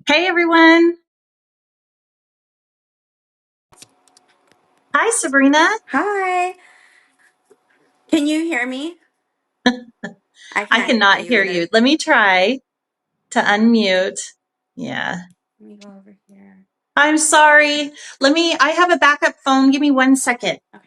Hey everyone. Hi Sabrina. Hi. Can you hear me? I I can't cannot hear you hear you. either. Let me try to unmute. Yeah. Let me go over here. I'm sorry. I have a backup phone. Give me 1 second. Okay.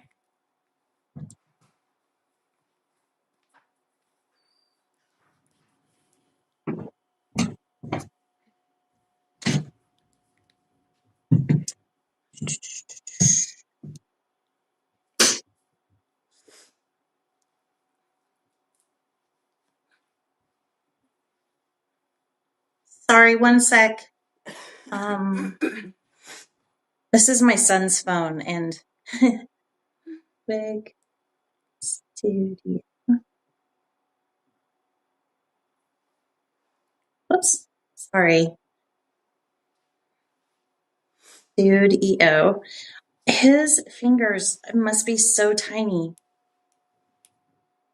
Sorry, 1 sec. This is my son's phone and Wig Studio. Whoops. Sorry. Studio. His fingers must be so tiny.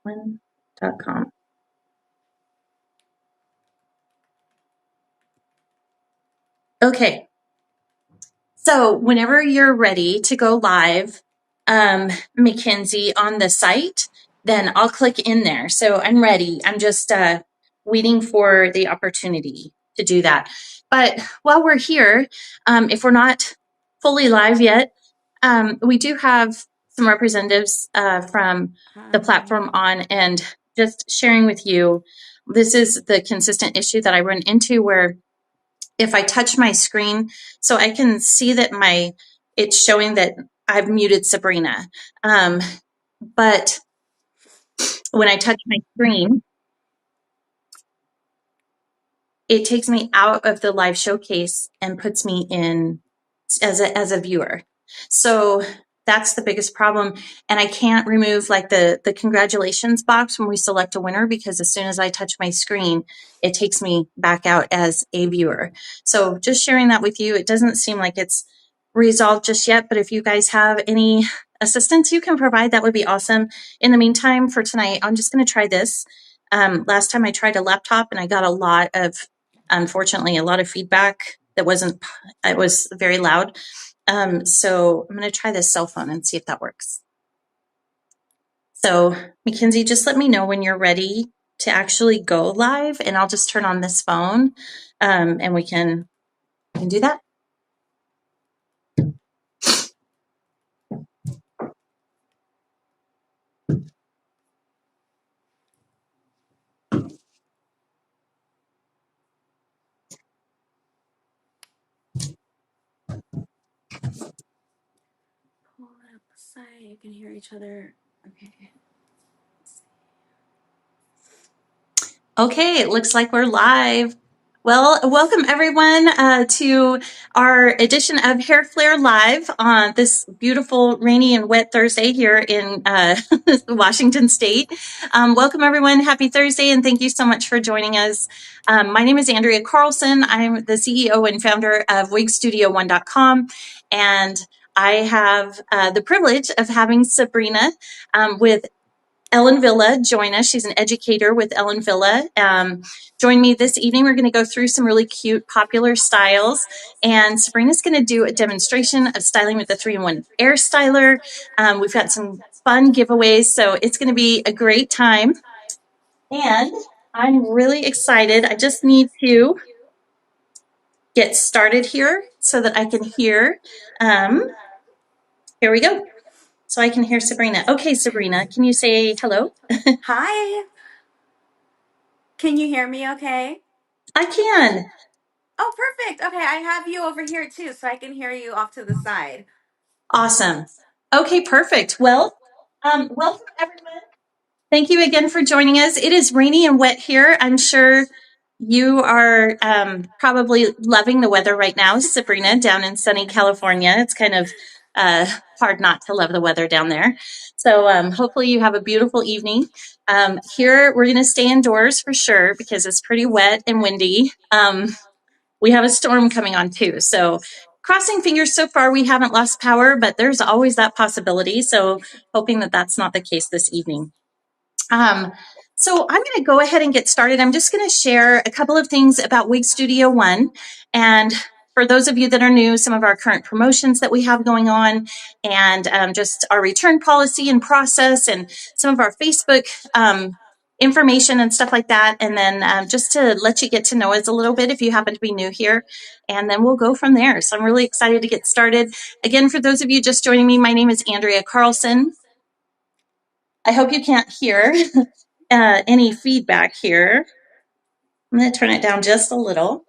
One.com. Okay. So whenever you're ready to go live, Mackenzie, on the site, then I'll click in there. So I'm ready. I'm just waiting for the opportunity to do that. But while we're here, if we're not fully live yet, we do have some representatives from the platform on, and just sharing with you, this is the consistent issue that I run into where if I touch my screen, so I can see that it's showing that I've muted Sabrina. But when I touch my screen, it takes me out of the live showcase and puts me in as a viewer. So that's the biggest problem. And I can't remove like the congratulations box when we select a winner, because as soon as I touch my screen, it takes me back out as a viewer. So just sharing that with you. It doesn't seem like it's resolved just yet, but if you guys have any assistance you can provide, that would be awesome. In the meantime, for tonight, I'm just going to try this. Last time I tried a laptop and I got unfortunately, a lot of feedback that it was very loud. So I'm going to try this cell phone and see if that works. So Mackenzie, just let me know when you're ready to actually go live, and I'll just turn on this phone, and we can do that. Pull it up the side. You can hear each other. Okay. Okay, it looks like we're live. Well, welcome everyone to our edition of Hair Flair Live on this beautiful rainy and wet Thursday here in Washington State. Welcome everyone. Happy Thursday, and thank you so much for joining us. My name is Andrea Carlson. I'm the CEO and founder of Wig Studio 1.com, and I have the privilege of having Sabrina with Ellen Villa join us. She's an educator with Ellen Villa. Join me this evening. We're going to go through some really cute, popular styles. And Sabrina's going to do a demonstration of styling with the 3-in-1 Air Styler. We've got some fun giveaways, so it's going to be a great time. And I'm really excited. I just need to get started here so that I can hear. Here we go. So I can hear Sabrina. Okay, Sabrina, can you say hello? Hi. Can you hear me okay? I can. Oh, perfect. Okay, I have you over here too, so I can hear you off to the side. Awesome. Okay, perfect. Well, welcome everyone. Thank you again for joining us. It is rainy and wet here. I'm sure you are probably loving the weather right now, Sabrina, down in sunny California. It's kind of hard not to love the weather down there. So hopefully you have a beautiful evening. Here, we're going to stay indoors for sure because it's pretty wet and windy. We have a storm coming on too. So crossing fingers, so far we haven't lost power, but there's always that possibility. So hoping that that's not the case this evening. So I'm going to go ahead and get started. I'm just going to share a couple of things about Wig Studio One. And for those of you that are new, some of our current promotions that we have going on, and just our return policy and process, and some of our Facebook information and stuff like that. And then just to let you get to know us a little bit if you happen to be new here. And then we'll go from there. So I'm really excited to get started. Again, for those of you just joining me, my name is Andrea Carlson. I hope you can't hear any feedback here. I'm going to turn it down just a little.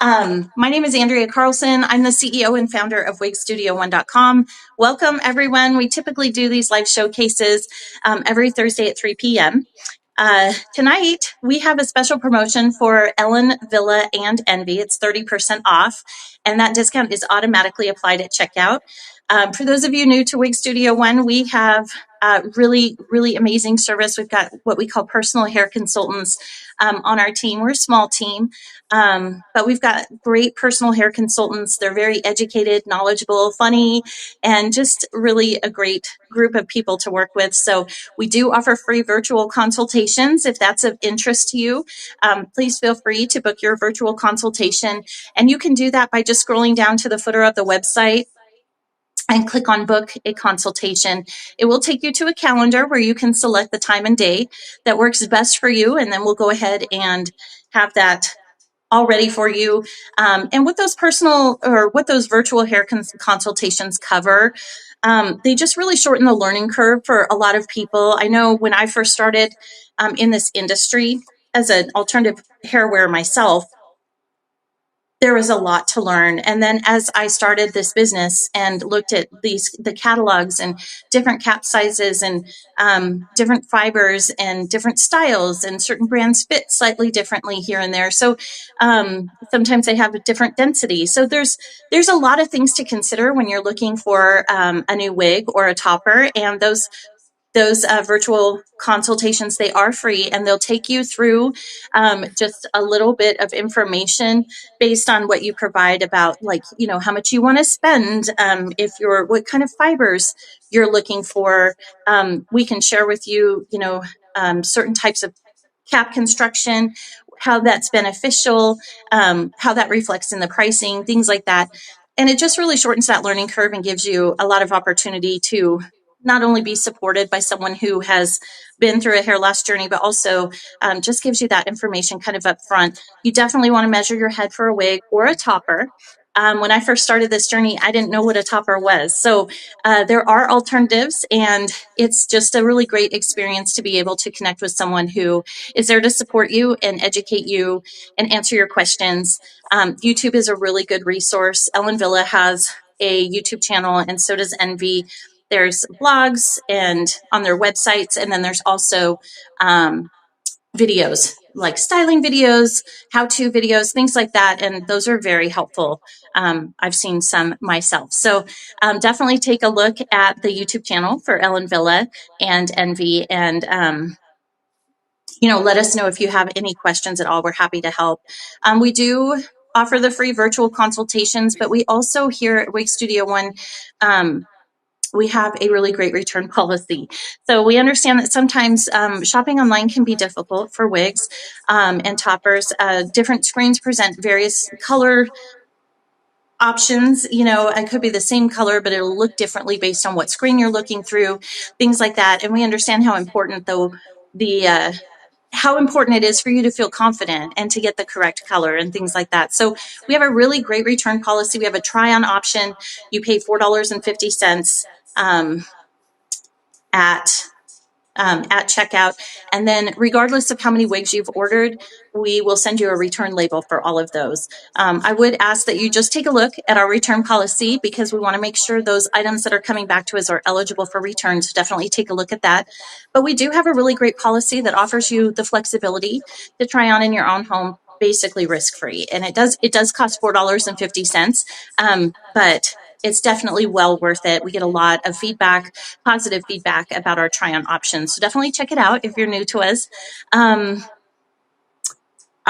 My name is Andrea Carlson. I'm the CEO and founder of WigStudio1.com. Welcome, everyone. We typically do these live showcases every Thursday at 3 p.m. Tonight, we have a special promotion for Ellen, Wille, and Envy. It's 30% off, and that discount is automatically applied at checkout. For those of you new to Wig Studio One, we have really, really amazing service. We've got what we call personal hair consultants on our team. We're a small team, but we've got great personal hair consultants. They're very educated, knowledgeable, funny, and just really a great group of people to work with. So we do offer free virtual consultations. If that's of interest to you, please feel free to book your virtual consultation. And you can do that by just scrolling down to the footer of the website and click on book a consultation. It will take you to a calendar where you can select the time and day that works best for you. And then we'll go ahead and have that all ready for you. And what those virtual hair consultations cover, they just really shorten the learning curve for a lot of people. I know when I first started in this industry as an alternative hair wearer myself, there was a lot to learn. And then as I started this business and looked at the catalogs and different cap sizes and different fibers and different styles, and certain brands fit slightly differently here and there. So sometimes they have a different density. So there's a lot of things to consider when you're looking for a new wig or a topper. And those virtual consultations, they are free, and they'll take you through just a little bit of information based on what you provide about, like, how much you want to spend, what kind of fibers you're looking for. We can share with you, certain types of cap construction, how that's beneficial, how that reflects in the pricing, things like that. And it just really shortens that learning curve and gives you a lot of opportunity to not only be supported by someone who has been through a hair loss journey, but also just gives you that information kind of up front. You definitely want to measure your head for a wig or a topper. When I first started this journey, I didn't know what a topper was. So there are alternatives, and it's just a really great experience to be able to connect with someone who is there to support you and educate you and answer your questions. YouTube is a really good resource. Ellen Villa has a YouTube channel, and so does Envy. There's blogs and on their websites, and then there's also videos, like styling videos, how-to videos, things like that, and those are very helpful. I've seen some myself. So definitely take a look at the YouTube channel for Ellen Villa and Envy, and let us know if you have any questions at all. We're happy to help. We do offer the free virtual consultations, but we also here at Wig Studio One, we have a really great return policy. So we understand that sometimes shopping online can be difficult for wigs and toppers. Different screens present various color options. It could be the same color, but it'll look differently based on what screen you're looking through, things like that. And we understand how important, though, how important it is for you to feel confident and to get the correct color and things like that. So we have a really great return policy. We have a try-on option. You pay $4.50 at checkout. And then regardless of how many wigs you've ordered, we will send you a return label for all of those. I would ask that you just take a look at our return policy, because we want to make sure those items that are coming back to us are eligible for return. So definitely take a look at that. But we do have a really great policy that offers you the flexibility to try on in your own home, basically risk-free. And it does cost $4.50, but it's definitely well worth it. We get a lot of feedback, positive feedback about our try-on options. So definitely check it out if you're new to us. All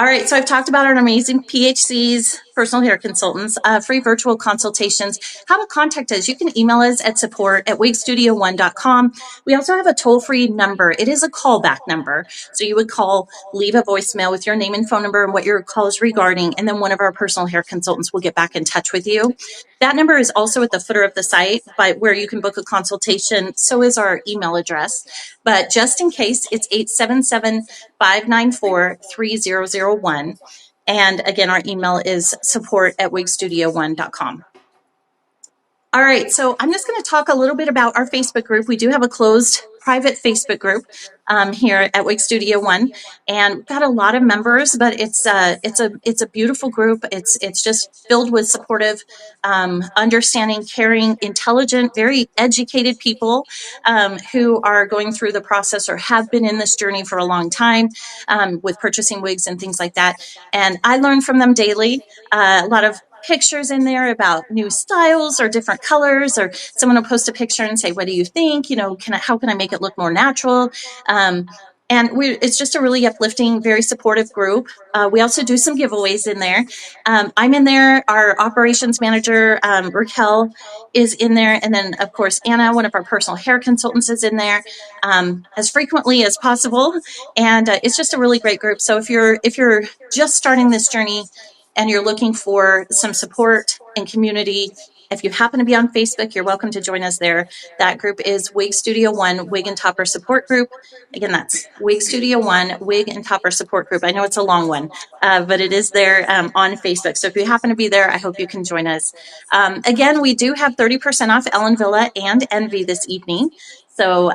right, so I've talked about our amazing PHCs, personal hair consultants, free virtual consultations. How to contact us? You can email us at support@wigstudio1.com. We also have a toll-free number. It is a callback number. So you would call, leave a voicemail with your name and phone number and what your call is regarding, and then one of our personal hair consultants will get back in touch with you. That number is also at the footer of the site, but where you can book a consultation. So is our email address. But just in case, it's 877-594-3001. And again, our email is support@wigstudio1.com. All right, so I'm just going to talk a little bit about our Facebook group. We do have a closed private Facebook group here at Wig Studio One, and we've got a lot of members. But it's a beautiful group. It's just filled with supportive, understanding, caring, intelligent, very educated people who are going through the process or have been in this journey for a long time with purchasing wigs and things like that. And I learn from them daily. A lot of pictures in there about new styles or different colors, or someone will post a picture and say, what do you think? You know, how can I make it look more natural? And it's just a really uplifting, very supportive group. We also do some giveaways in there. I'm in there. Our operations manager, Raquel, is in there. And then, of course, Anna, one of our personal hair consultants, is in there as frequently as possible. And it's just a really great group. So if you're just starting this journey and you're looking for some support and community, if you happen to be on Facebook, you're welcome to join us there. That group is Wig Studio One Wig and Topper Support Group. Again, that's Wig Studio One Wig and Topper Support Group. I know it's a long one, but it is there on Facebook. So if you happen to be there, I hope you can join us. Again, we do have 30% off Ellen Villa and Envy this evening. So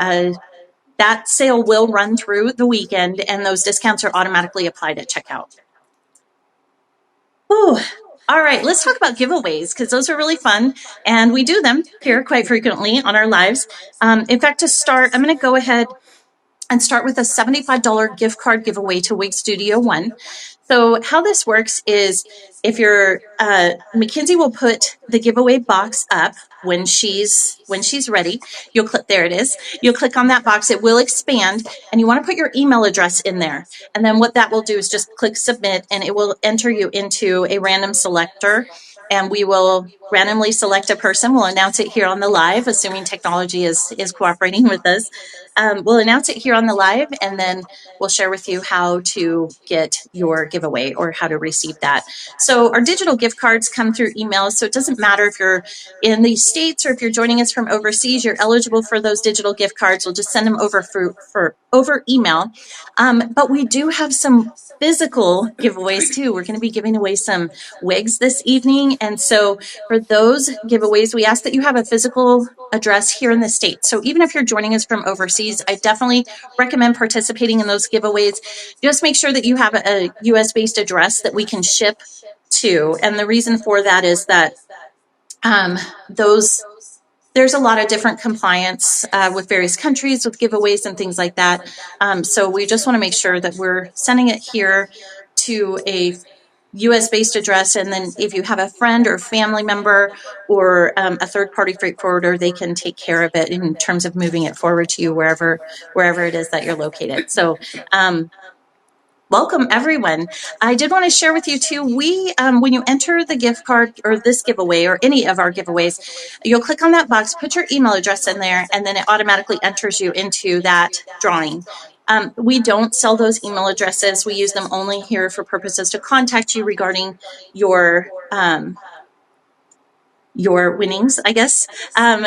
that sale will run through the weekend, and those discounts are automatically applied at checkout. Ooh. All right, let's talk about giveaways because those are really fun, and we do them here quite frequently on our lives. In fact, to start, I'm going to go ahead and start with a $75 gift card giveaway to Wig Studio One. So how this works is if you're, Mackenzie will put the giveaway box up when she's ready. You'll click, there it is. You'll click on that box. It will expand, and you want to put your email address in there. And then what that will do is just click submit, and it will enter you into a random selector. And we will randomly select a person. We'll announce it here on the live, assuming technology is cooperating with us. We'll announce it here on the live, and then we'll share with you how to get your giveaway or how to receive that. So our digital gift cards come through email, so it doesn't matter if you're in the States or if you're joining us from overseas, you're eligible for those digital gift cards. We'll just send them over over email. But we do have some physical giveaways too. We're going to be giving away some wigs this evening. And so for those giveaways, we ask that you have a physical address here in the States. So even if you're joining us from overseas, I definitely recommend participating in those giveaways. Just make sure that you have a US-based address that we can ship to. And the reason for that is that there's a lot of different compliance with various countries with giveaways and things like that. So we just want to make sure that we're sending it here to a US-based address, and then if you have a friend or family member or a third-party freight forwarder, they can take care of it in terms of moving it forward to you wherever it is that you're located. So welcome, everyone. I did want to share with you, too, when you enter the gift card or this giveaway or any of our giveaways, you'll click on that box, put your email address in there, and then it automatically enters you into that drawing. We don't sell those email addresses. We use them only here for purposes to contact you regarding your winnings, I guess.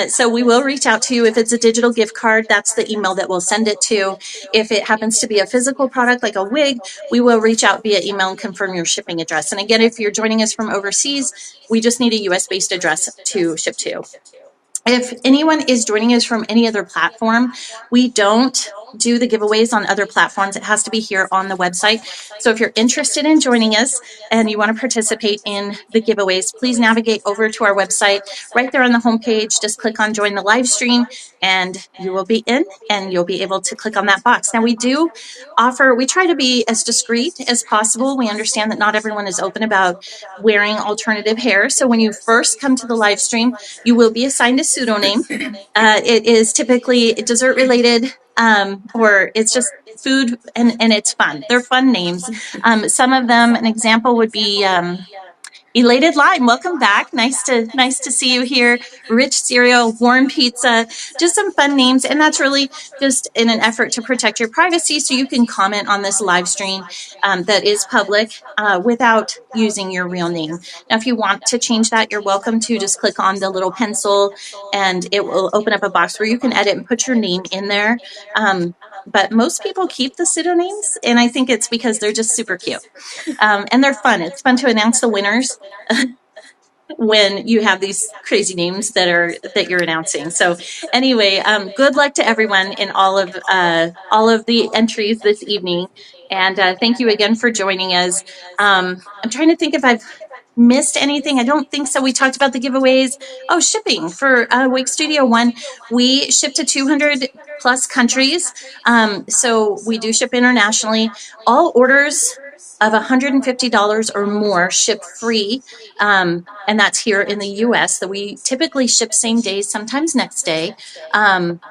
So we will reach out to you. If it's a digital gift card, that's the email that we'll send it to. If it happens to be a physical product like a wig, we will reach out via email and confirm your shipping address. And again, if you're joining us from overseas, we just need a US-based address to ship to. If anyone is joining us from any other platform, we don't do the giveaways on other platforms. It has to be here on the website. So if you're interested in joining us and you want to participate in the giveaways, please navigate over to our website. Right there on the homepage, just click on join the live stream and you will be in and you'll be able to click on that box. Now we try to be as discreet as possible. We understand that not everyone is open about wearing alternative hair. So when you first come to the live stream, you will be assigned a pseudonym. It is typically dessert related, or it's just food, and it's fun. They're fun names. Some of them, an example would be Elated Lime, welcome back. Nice to see you here. Rich cereal, warm pizza, just some fun names, and that's really just in an effort to protect your privacy, so you can comment on this live stream that is public without using your real name. Now, if you want to change that, you're welcome to just click on the little pencil, and it will open up a box where you can edit and put your name in there. But most people keep the pseudonyms, and I think it's because they're just super cute. And they're fun. It's fun to announce the winners when you have these crazy names that you're announcing. So anyway, good luck to everyone in all of the entries this evening, and thank you again for joining us. I'm trying to think if I've missed anything. I don't think so. We talked about the giveaways. Oh, shipping for Wig Studio One. We ship to 200 plus countries. So we do ship internationally. All orders of $150 or more ship free. And that's here in the US. So we typically ship same day, sometimes next day,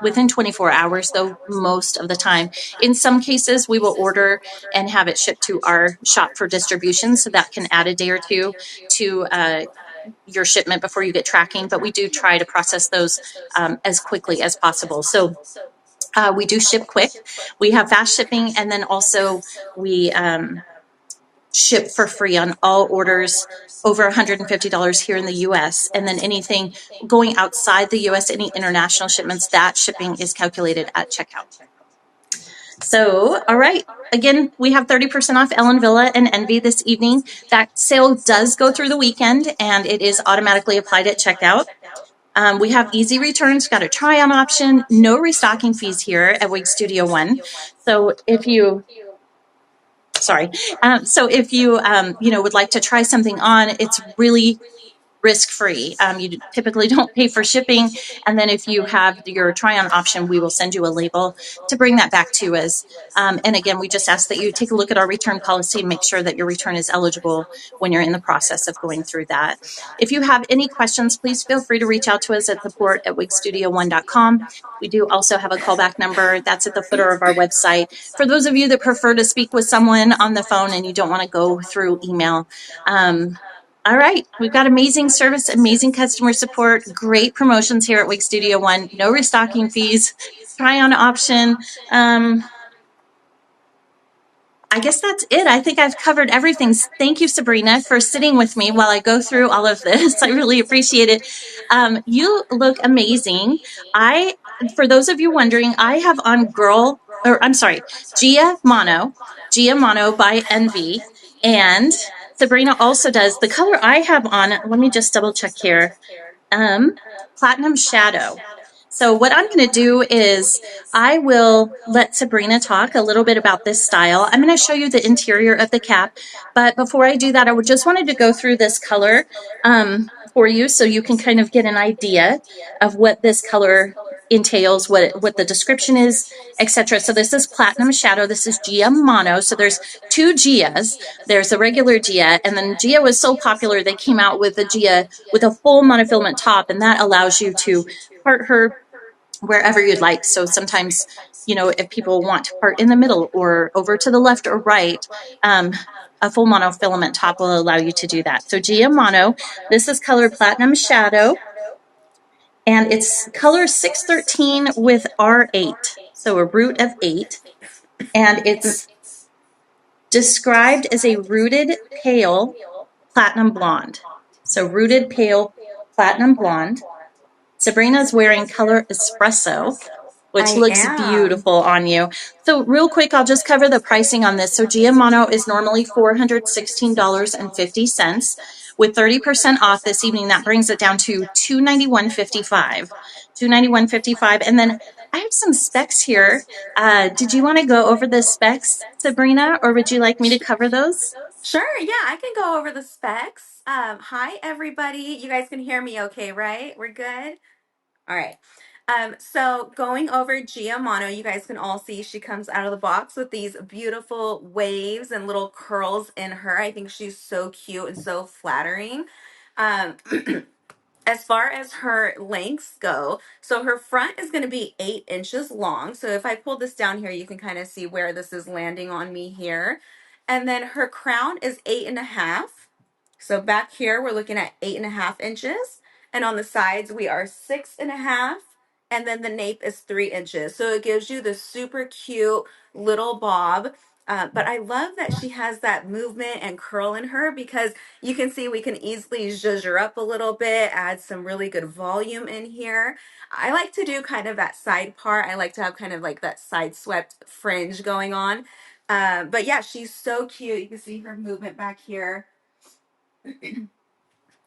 within 24 hours, though most of the time. In some cases, we will order and have it shipped to our shop for distribution. So that can add a day or two to your shipment before you get tracking. But we do try to process those as quickly as possible. So we do ship quick. We have fast shipping, and then also we ship for free on all orders over $150 here in the US. And then anything going outside the US, any international shipments, that shipping is calculated at checkout. So, all right. Again, we have 30% off Ellen Villa and Envy this evening. That sale does go through the weekend, and it is automatically applied at checkout. We have easy returns, got a try-on option, no restocking fees here at Wig Studio One. So if you would like to try something on, it's really risk-free. You typically don't pay for shipping. And then if you have your try-on option, we will send you a label to bring that back to us. And again, we just ask that you take a look at our return policy and make sure that your return is eligible when you're in the process of going through that. If you have any questions, please feel free to reach out to us at support@wigstudio1.com. We do also have a callback number that's at the footer of our website. For those of you that prefer to speak with someone on the phone and you don't want to go through email, all right, we've got amazing service, amazing customer support, great promotions here at Wig Studio One, no restocking fees, try-on option. I guess that's it. I think I've covered everything. Thank you, Sabrina, for sitting with me while I go through all of this. I really appreciate it. You look amazing. For those of you wondering, I have on Gia Mono by Envy, and Sabrina also does. The color I have on, let me just double check here, Platinum Shadow. So what I'm going to do is I will let Sabrina talk a little bit about this style. I'm going to show you the interior of the cap, but before I do that, I just wanted to go through this color for you so you can kind of get an idea of what this color entails, what the description is, etc. So this is Platinum Shadow. This is Gia Mono. So there's two Gias. There's a regular Gia, and then Gia was so popular they came out with a Gia with a full monofilament top, and that allows you to part her wherever you'd like. So sometimes, if people want to part in the middle or over to the left or right, a full monofilament top will allow you to do that. So Gia Mono, this is color Platinum Shadow, and it's color 613 with R8, so a root of 8, and it's described as a rooted pale platinum blonde. So rooted pale platinum blonde. Sabrina's wearing color Espresso, which looks beautiful on you. So real quick, I'll just cover the pricing on this. So Gia Mono is normally $416.50. With 30% off this evening, that brings it down to $291.55. $291.55. And then I have some specs here. Did you want to go over the specs, Sabrina, or would you like me to cover those? Sure, yeah, I can go over the specs. Hi, everybody. You guys can hear me okay, right? We're good? All right. So going over Gia Mono, you guys can all see she comes out of the box with these beautiful waves and little curls in her. I think she's so cute and so flattering. Um, as far as her lengths go, so her front is going to be 8 inches long. So if I pull this down here, you can kind of see where this is landing on me here. And then her crown is 8.5. So back here, we're looking at 8.5 inches. And on the sides, we are 6.5. And then the nape is 3 inches. So it gives you the super cute little bob. But I love that she has that movement and curl in her because you can see we can easily zhuzh her up a little bit, add some really good volume in here. I like to do kind of that side part. I like to have kind of like that side swept fringe going on. But yeah, she's so cute. You can see her movement back here.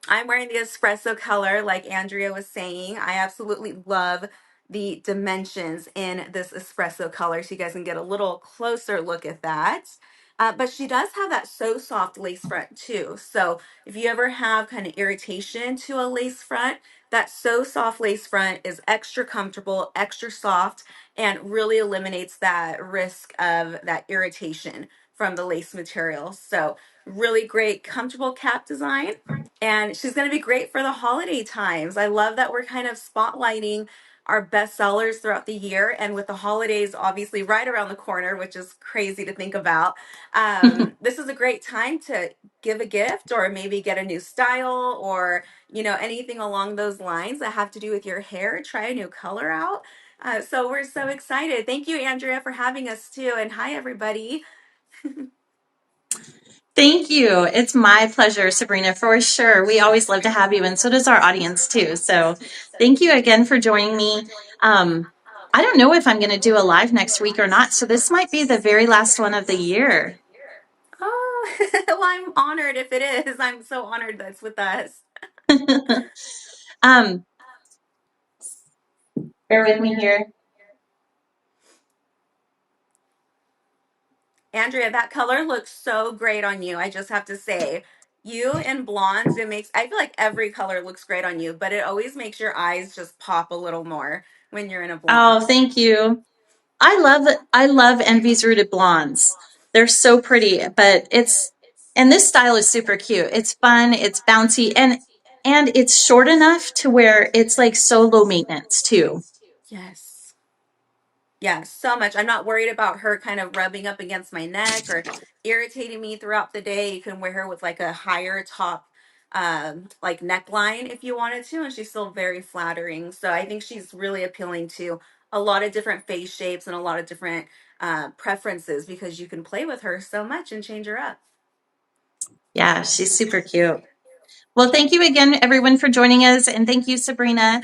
I'm wearing the espresso color, like Andrea was saying. I absolutely love the dimensions in this espresso color, so you guys can get a little closer look at that. But she does have that so soft lace front too. So if you ever have kind of irritation to a lace front, that so soft lace front is extra comfortable, extra soft, and really eliminates that risk of that irritation from the lace material. So really great, comfortable cap design. And she's going to be great for the holiday times. I love that we're kind of spotlighting our best sellers throughout the year. And with the holidays obviously right around the corner, which is crazy to think about, this is a great time to give a gift or maybe get a new style or, anything along those lines that have to do with your hair. Try a new color out. So we're so excited. Thank you, Andrea, for having us too. And hi, everybody. Thank you. It's my pleasure, Sabrina, for sure. We always love to have you, and so does our audience too. So thank you again for joining me. I don't know if I'm going to do a live next week or not, so this might be the very last one of the year. Oh, well, I'm honored if it is. I'm so honored that's with us. um, Bear with me here. Andrea, that color looks so great on you. I just have to say, you in blondes, I feel like every color looks great on you, but it always makes your eyes just pop a little more when you're in a Oh, blonde. thank you. I love Envy's Rooted Blondes. They're so pretty, but and this style is super cute. It's fun, it's bouncy, and it's short enough to where it's like so low maintenance too. Yes. Yeah, so much. I'm not worried about her kind of rubbing up against my neck or irritating me throughout the day. You can wear her with like a higher top like neckline if you wanted to, and she's still very flattering. So I think she's really appealing to a lot of different face shapes and a lot of different preferences because you can play with her so much and change her up. Yeah, she's super cute. Well, thank you again, everyone, for joining us. And thank you, Sabrina,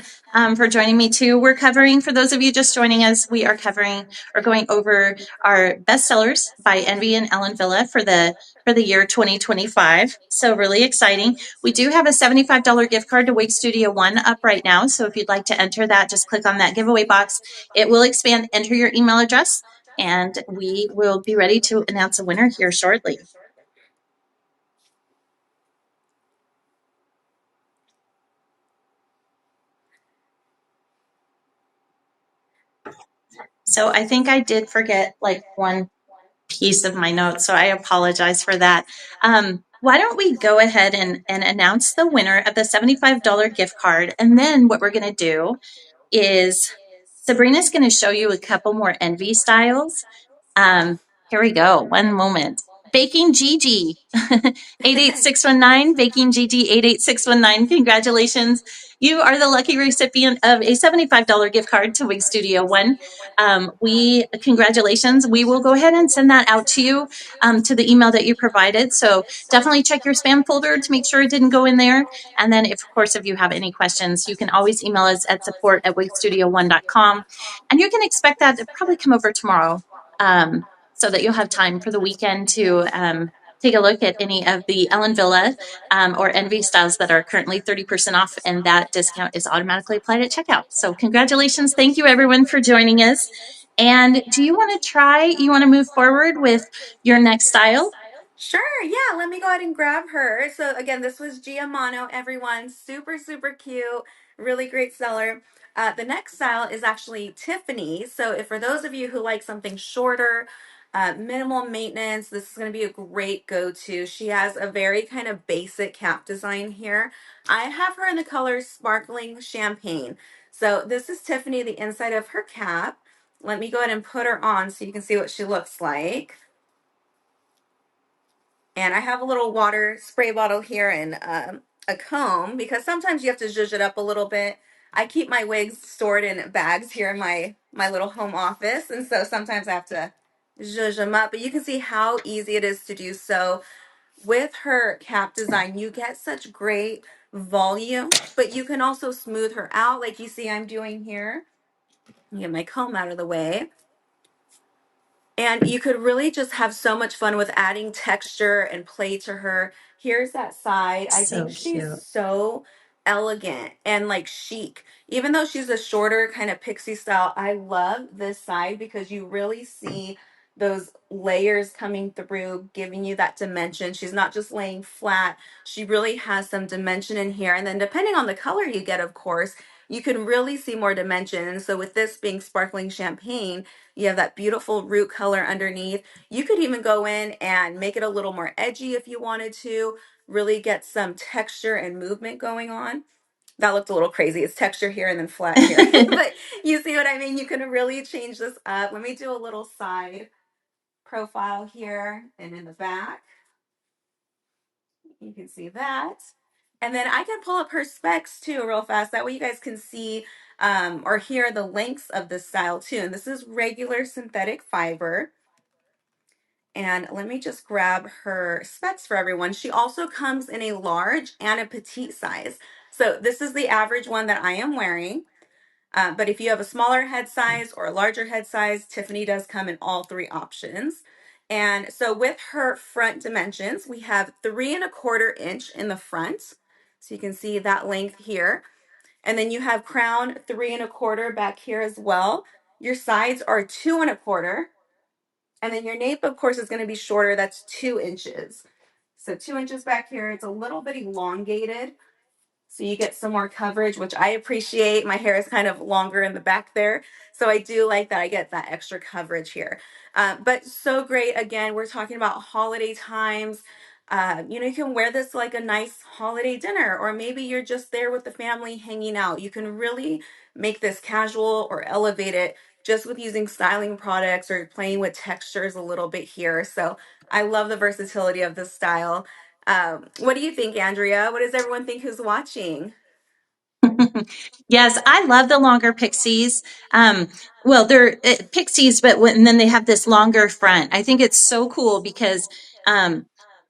for joining me too. We're covering, for those of you just joining us, we are covering or going over our bestsellers by Envy and Ellen Villa for the year 2025. So really exciting. We do have a $75 gift card to Wig Studio One up right now. So if you'd like to enter that, just click on that giveaway box. It will expand, enter your email address, and we will be ready to announce a winner here shortly. So I think I did forget like one piece of my notes, so I apologize for that. Why don't we go ahead and announce the winner of the $75 gift card? And then what we're going to do is Sabrina's going to show you a couple more Envy styles. Here we go. One moment. Baking Gigi 88619, Baking Gigi 88619. Congratulations. You are the lucky recipient of a $75 gift card to Wig Studio One. Congratulations. We will go ahead and send that out to you to the email that you provided. So definitely check your spam folder to make sure it didn't go in there. And then, of course, if you have any questions, you can always email us at support@wigstudio1.com. And you can expect that to probably come over tomorrow. So that you'll have time for the weekend to take a look at any of the Ellen Villa or Envy styles that are currently 30% off, and that discount is automatically applied at checkout. So congratulations. Thank you, everyone, for joining us. And do you want you want to move forward with your next style? Sure, yeah, let me go ahead and grab her. So again, this was Giamano, everyone. Super, super cute. Really great seller. The next style is actually Tiffany. So if for those of you who like something shorter, minimal maintenance, this is going to be a great go-to. She has a very kind of basic cap design here. I have her in the color Sparkling Champagne. So this is Tiffany, the inside of her cap. Let me go ahead and put her on so you can see what she looks like. And I have a little water spray bottle here and a comb because sometimes you have to zhuzh it up a little bit. I keep my wigs stored in bags here in my little home office, and so sometimes I have to zhuzh them up. But you can see how easy it is to do so. With her cap design, you get such great volume, but you can also smooth her out like you see I'm doing here. Get my comb out of the way. And you could really just have so much fun with adding texture and play to her. Here's that side. I think So she's cute. so elegant and like chic. Even though she's a shorter kind of pixie style, I love this side because you really see those layers coming through, giving you that dimension. She's not just laying flat. She really has some dimension in here. And then depending on the color you get, of course, you can really see more dimension. And so with this being sparkling champagne, you have that beautiful root color underneath. You could even go in and make it a little more edgy if you wanted to, really get some texture and movement going on. That looked a little crazy. It's texture here and then flat here. But you see what I mean? You can really change this up. Let me do a little side profile here and in the back. You can see that. And then I can pull up her specs too real fast. That way you guys can see or hear the lengths of this style too. And this is regular synthetic fiber. And let me just grab her specs for everyone. She also comes in a large and a petite size. So this is the average one that I am wearing. But if you have a smaller head size or a larger head size, Tiffany does come in all three options. And so with her front dimensions, we have 3¼ inch in the front. So you can see that length here. And then you have crown 3¼ back here as well. Your sides are 2¼ and then your nape, of course, is going to be shorter. That's 2 inches. So 2 inches back here. It's a little bit elongated. So you get some more coverage, which I appreciate. My hair is kind of longer in the back there. So I do like that I get that extra coverage here. But so great. Again, we're talking about holiday times. You can wear this like a nice holiday dinner, or maybe you're just there with the family hanging out. You can really make this casual or elevate it just with using styling products or playing with textures a little bit here. So I love the versatility of this style. What do you think, Andrea? What does everyone think who's watching? Yes, I love the longer pixies. Well, they're pixies, but and then they have this longer front. I think it's so cool because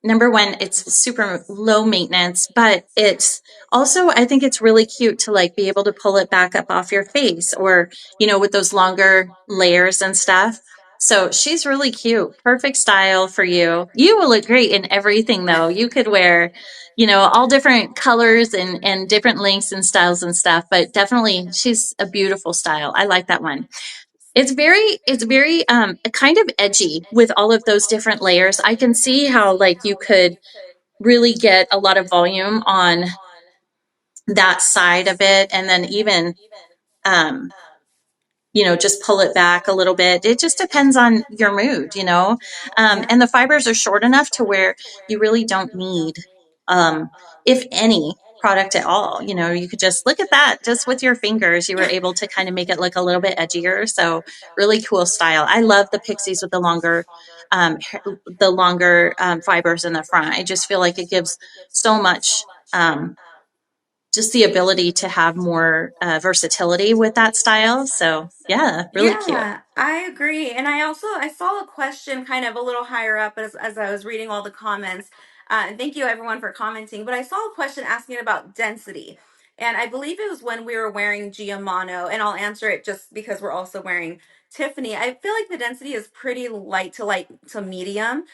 number one, it's super low maintenance, but it's also I think it's really cute to like be able to pull it back up off your face, or with those longer layers and stuff. So she's really cute. Perfect style for you. You will look great in everything though. You could wear all different colors and different lengths and styles and stuff, but definitely she's a beautiful style. I like that one. It's very kind of edgy with all of those different layers. I can see how like you could really get a lot of volume on that side of it, and then even um just pull it back a little bit. It just depends on your mood. And the fibers are short enough to where you really don't need, um, if any, product at all. You could just look at that just with your fingers. You were able to kind of make it look a little bit edgier. So really cool style. I love the pixies with the longer fibers in the front. I just feel like it gives so much. Just the ability to have more versatility with that style. So yeah, really cute. Yeah, I agree. And I saw a question kind of a little higher up as I was reading all the comments. And thank you everyone for commenting. But I saw a question asking about density. And I believe it was when we were wearing Giamano, and I'll answer it just because we're also wearing Tiffany. I feel like the density is pretty light to medium.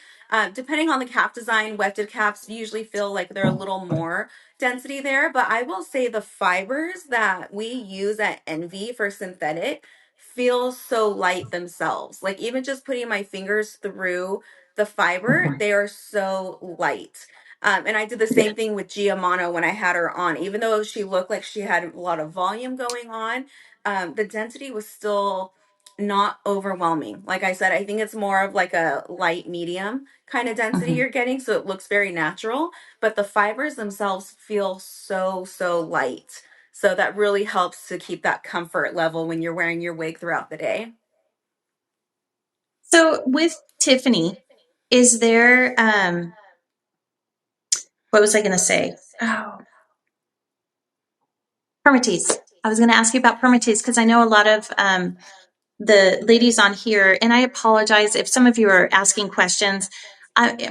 Depending on the cap design, wefted caps usually feel like they're a little more density there. But I will say the fibers that we use at Envy for synthetic feel so light themselves. Like even just putting my fingers through the fiber, they are so light. And I did the Yeah. same thing with Giamano when I had her on. Even though she looked like she had a lot of volume going on, the density was still not overwhelming. Like I said, I think it's more of like a light medium kind of density Mhm. you're getting, so it looks very natural, but the fibers themselves feel so light. So that really helps to keep that comfort level when you're wearing your wig throughout the day. So with Tiffany, is there? what was I going to say? Oh, permatease. I was going to ask you about permatease because I know a lot of the ladies on here, and I apologize if some of you are asking questions.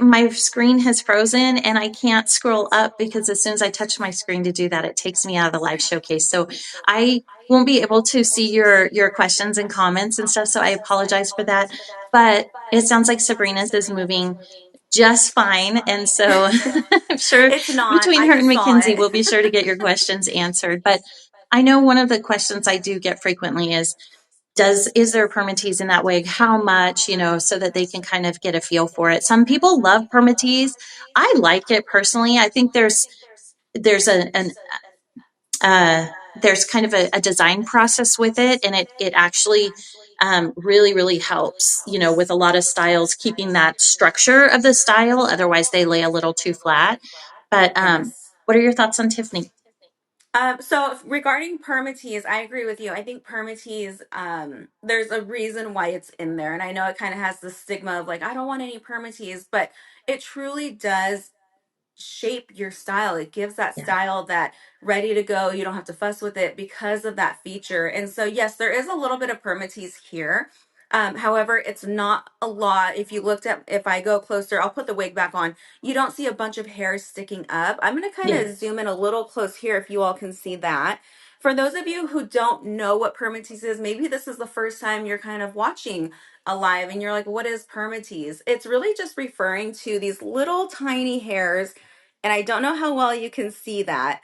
My screen has frozen and I can't scroll up because as soon as I touch my screen to do that, it takes me out of the live showcase. So I won't be able to see your questions and comments and stuff. So I apologize for that. But it sounds like Sabrina's is moving just fine. And so I'm sure It's not. between I her and just saw Mackenzie, it. we'll be sure to get your questions answered. But I know one of the questions I do get frequently is there permatease in that wig? How much, so that they can kind of get a feel for it. Some people love permatease. I like it personally. I think there's there's kind of a design process with it, and it actually really, really helps, with a lot of styles, keeping that structure of the style. Otherwise, they lay a little too flat. But Yes. what are your thoughts on Tiffany? So regarding permatease, I agree with you. I think permatease, there's a reason why it's in there. And I know it kind of has the stigma of like, I don't want any permatease, but it truly does shape your style. It gives that Yeah. style that ready to go. You don't have to fuss with it because of that feature. And so, yes, there is a little bit of permatease here. However, it's not a lot. If I go closer, I'll put the wig back on. You don't see a bunch of hair sticking up. I'm going to kind Yeah. of zoom in a little close here if you all can see that. For those of you who don't know what permatease is, maybe this is the first time you're kind of watching a live and you're like, what is permatease? It's really just referring to these little tiny hairs, and I don't know how well you can see that,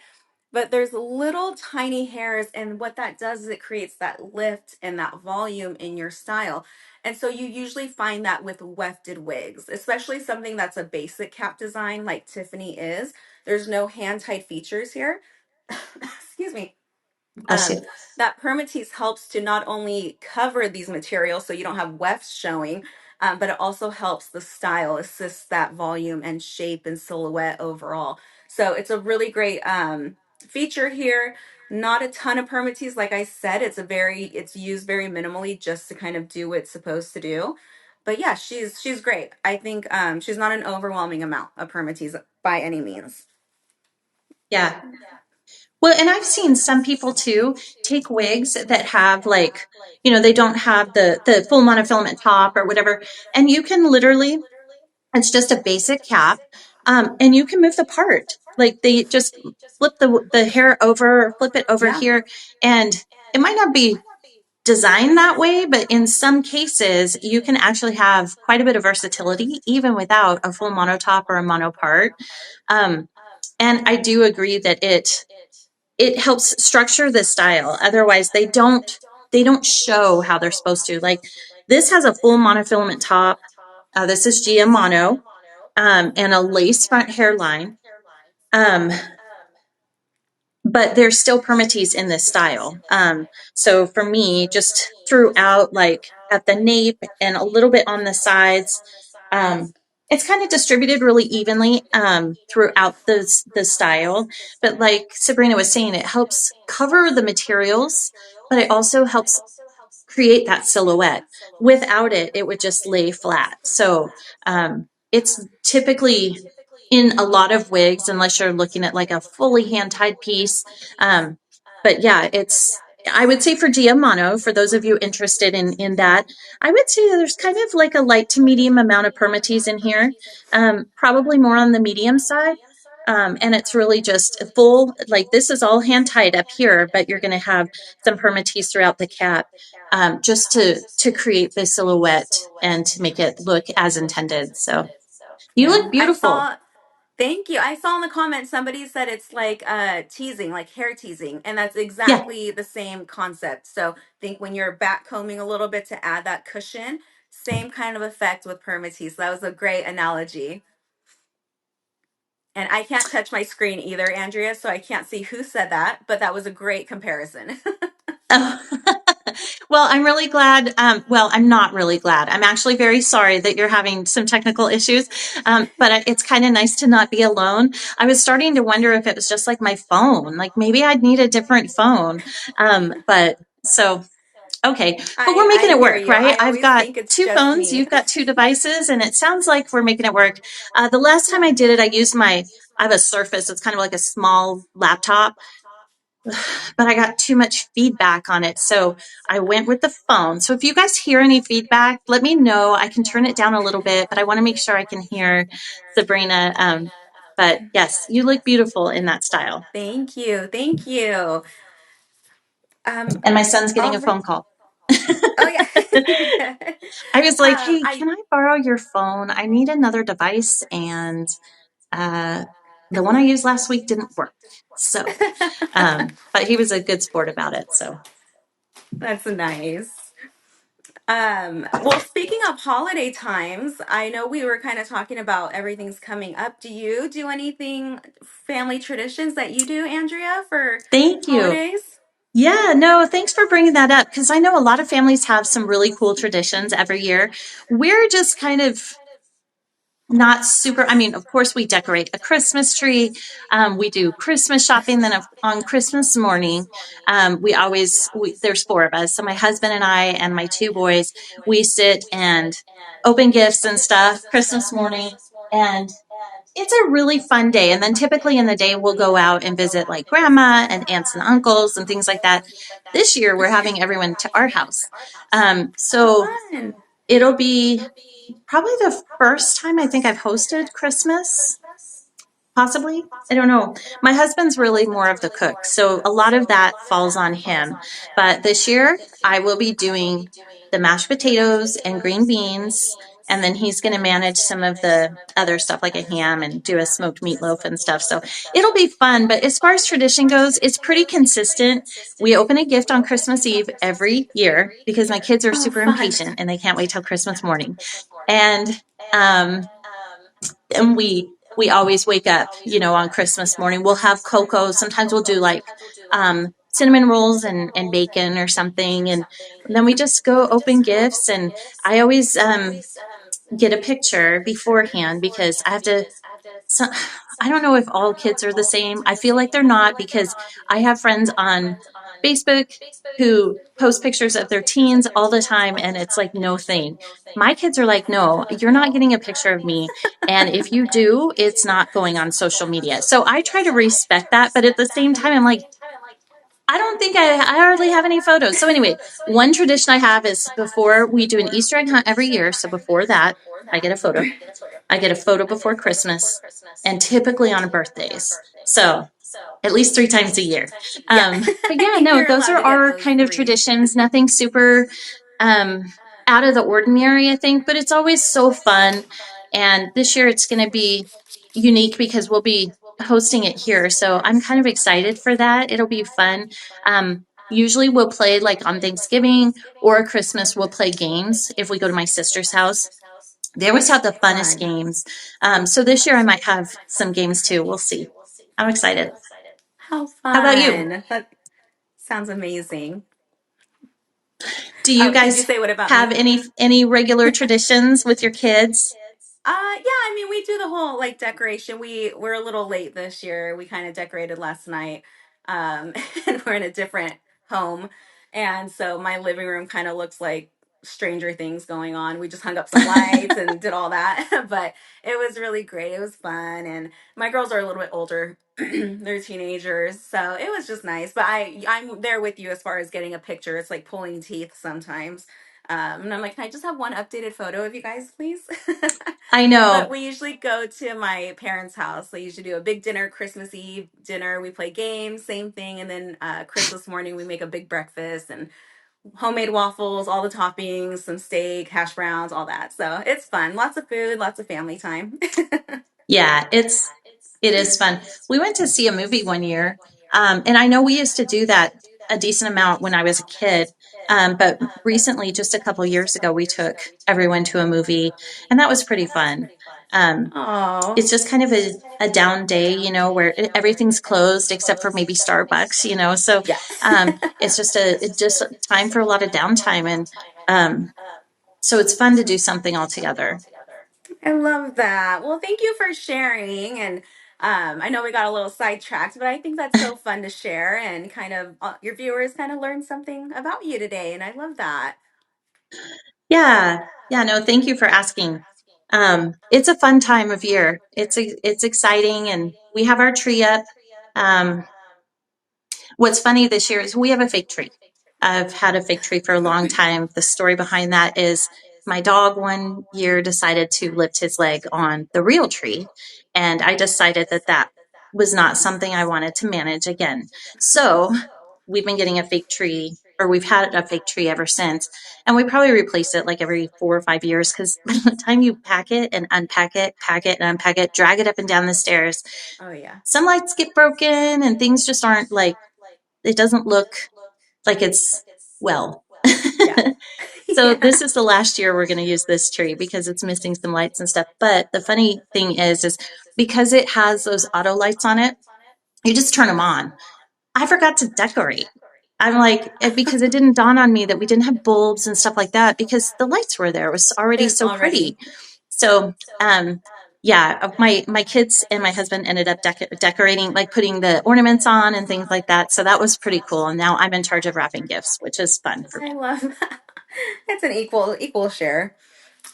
but there's little tiny hairs. And what that does is it creates that lift and that volume in your style. And so you usually find that with wefted wigs, especially something that's a basic cap design like Tiffany is. There's no hand tied features here. Excuse me. Bless um, you. that permatease helps to not only cover these materials so you don't have wefts showing, but it also helps the style, assists that volume and shape and silhouette overall. So it's a really great feature here. Not a ton of permatease, like I said. It's used very minimally just to kind of do what it's supposed to do. But yeah, she's great. I think she's not an overwhelming amount of permatease by any means. Yeah. Well, and I've seen some people too take wigs that have like, they don't have the full monofilament top or whatever, and you can literally, it's just a basic cap, and you can move the part. Like they just flip the hair over, flip it over Yeah. here, and it might not be designed that way, but in some cases, you can actually have quite a bit of versatility even without a full monotop or a mono part. Um, and I do agree that it helps structure the style. Otherwise, they don't show how they're supposed to. Like this has a full monofilament top. This is Gia Mono, and a lace front hairline. Um, but there's still permatease in this style. So for me, just throughout, like at the nape and a little bit on the sides, it's kind of distributed really evenly throughout the style. But like Sabrina was saying, it helps cover the materials, but it also helps create that silhouette. Without it, it would just lay flat. So it's typically in a lot of wigs, unless you're looking at like a fully hand tied piece. Um, but yeah, I would say for Giamano, for those of you interested in that, I would say there's kind of like a light to medium amount of permatease in here, probably more on the medium side. And it's really just full, like this is all hand tied up here, but you're going to have some permatease throughout the cap, just to create the silhouette and to make it look as intended. So you Yeah. look I beautiful. saw Thank you. I saw in the comments somebody said it's like teasing, like hair teasing, and that's Yeah. exactly the same concept. So think when you're back combing a little bit to add that cushion, same kind of effect with permatease. That was a great analogy. And I can't touch my screen either, Andrea, so I can't see who said that, but that was a great comparison. Oh. Well, I'm really glad. Well, I'm not really glad. I'm actually very sorry that you're having some technical issues. But it's kind of nice to not be alone. I was starting to wonder if it was just like my phone, like maybe I'd need a different phone. But so, okay, but we're I making it hear work, you. right? I I've always got think it's two just phones. me. You've got two devices, and it sounds like we're making it work. The last time I did it, I used my I have a Surface. It's kind of like a small laptop, but I got too much feedback on it. So I went with the phone. So if you guys hear any feedback, let me know. I can turn it down a little bit, but I want to make sure I can hear Sabrina. But yes, you look beautiful in that style. Thank you. Thank you. Um, And my son's getting all a right. phone call. Oh yeah. Good. I was like, hey, I can I borrow your phone? I need another device. And uh, the one I used last week didn't work. So, but he was a good sport about it. So, That's nice. Well, speaking of holiday times, I know we were kind of talking about everything's coming up. Do you do anything family traditions that you do, Andrea, for thank you. holidays? Yeah, no, thanks for bringing that up because I know a lot of families have some really cool traditions every year. We're just kind of not super. I mean, of course, we decorate a Christmas tree. We do Christmas shopping. Then on Christmas morning, there's four of us. So my husband and I and my two boys, we sit and open gifts and stuff Christmas morning. And it's a really fun day. And then typically in the day, we'll go out and visit like grandma and aunts and uncles and things like that. This year, we're having everyone to our house. Oh, So fun. it'll be probably the first time I think I've hosted Christmas. Possibly. I don't know. My husband's really more of the cook, so a lot of that falls on him. But this year, I will be doing the mashed potatoes and green beans, and then he's going to manage some of the other stuff like a ham and do a smoked meatloaf and stuff. So it'll be fun. But as far as tradition goes, it's pretty consistent. We open a gift on Christmas Eve every year because my kids are Oh, super fun. impatient and they can't wait till Christmas morning. And um, and we always wake up, on Christmas morning. We'll have cocoa. Sometimes we'll do like cinnamon rolls and bacon or something. And then we just go open gifts. And I always get a picture beforehand because I have to so, I don't know if all kids are the same. I feel like they're not because I have friends on Facebook who post pictures of their teens all the time and it's like no thing. My kids are like, no, you're not getting a picture of me. And if you do, it's not going on social media. So I try to respect that. But at the same time, I'm like, I don't think I hardly have any photos. So anyway, one tradition I have is before we do an Easter egg hunt every year. So before that, I get a photo. I get a photo before Christmas and typically on birthdays. So at least three times a year. Yeah. But I yeah, think no, you're those allowed are to get our those kind of three. traditions. Nothing super um, out of the ordinary, I think, but it's always so fun. And this year it's going to be unique because we'll be hosting it here. So I'm kind of excited for that. It'll be fun. Usually we'll play like on Thanksgiving or Christmas, we'll play games if we go to my sister's house. They always have the funnest Fun. games. So this year I might have some games too. We'll see. I'm excited. How How about you? fun. That sounds amazing. Do you Oh, did you guys say what about have me? any regular traditions with your kids? Yeah, I mean we do the whole like decoration. We're a little late this year. We kind of decorated last night. And we're in a different home. And so my living room kind of looks like Stranger Things going on. We just hung up some lights and did all that. But it was really great. It was fun. And my girls are a little bit older. They're teenagers. So it was just nice. But I'm there with you as far as getting a picture. It's like pulling teeth sometimes. And I'm like, can I just have one updated photo of you guys, please? I But know. we usually go to my parents' house. They usually do a big dinner, Christmas Eve dinner. We play games, same thing. And then Christmas morning, we make a big breakfast and homemade waffles, all the toppings, some steak, hash browns, all that. So it's fun. Lots of food, lots of family time. Yeah, it is fun. We went to see a movie one year, and I know we used to do that a decent amount when I was a kid. But recently, just a couple years ago, we took everyone to a movie, and that was pretty fun. Um, Oh, it's just kind of a down day, where everything's closed except for maybe Starbucks, So yes. it's just time for a lot of downtime, and so it's fun to do something all together. I love that. Well, thank you for sharing. And I know we got a little sidetracked, but I think that's so fun to share and kind of your viewers kind of learn something about you today. And I love that. Yeah, yeah, no, thank you for asking. It's a fun time of year. It's exciting, and we have our tree up. Um, What's funny this year is we have a fake tree. I've had a fake tree for a long time. The story behind that is my dog one year decided to lift his leg on the real tree. And I decided that that was not something I wanted to manage again. So we've been getting a fake tree, or we've had a fake tree ever since. And we probably replace it like every 4 or 5 years because by the time you pack it and unpack it, pack it and unpack it, drag it up and down the stairs, Oh yeah. some lights get broken and things just aren't like, it doesn't look like it's well. Yeah. So Yeah. this is the last year we're going to use this tree because it's missing some lights and stuff. But the funny thing is because it has those auto lights on it, you just turn them on. I forgot to decorate. I'm like, because it didn't dawn on me that we didn't have bulbs and stuff like that because the lights were there. It was already It's so already. pretty. So, yeah, my kids and my husband ended up decorating, like putting the ornaments on and things like that. So that was pretty cool. And now I'm in charge of wrapping gifts, which is fun for I me. love that. It's an equal share.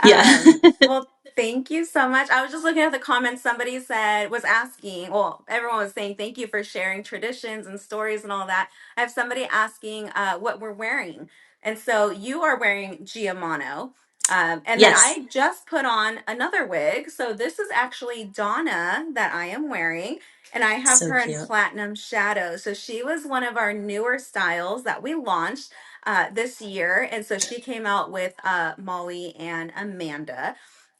Yeah. Well, thank you so much. I was just looking at the comments. Somebody was asking, well, everyone was saying thank you for sharing traditions and stories and all that. I have somebody asking what we're wearing. And so you are wearing Giamano. And then Yes. I just put on another wig. So this is actually Donna that I am wearing. And I have So her in cute. platinum shadow. So she was one of our newer styles that we launched this year. And so she came out with Molly and Amanda.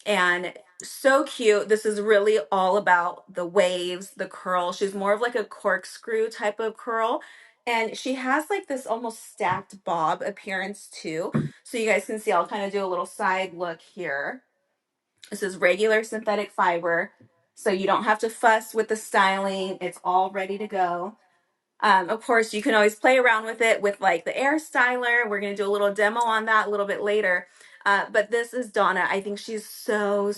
And so cute. This is really all about the waves, the curl. She's more of like a corkscrew type of curl. And she has like this almost stacked bob appearance too. So you guys can see, I'll kind of do a little side look here. This is regular synthetic fiber. So you don't have to fuss with the styling. It's all ready to go. Of course, you can always play around with it with like the air styler. We're going to do a little demo on that a little bit later. But this is Donna. I think she's so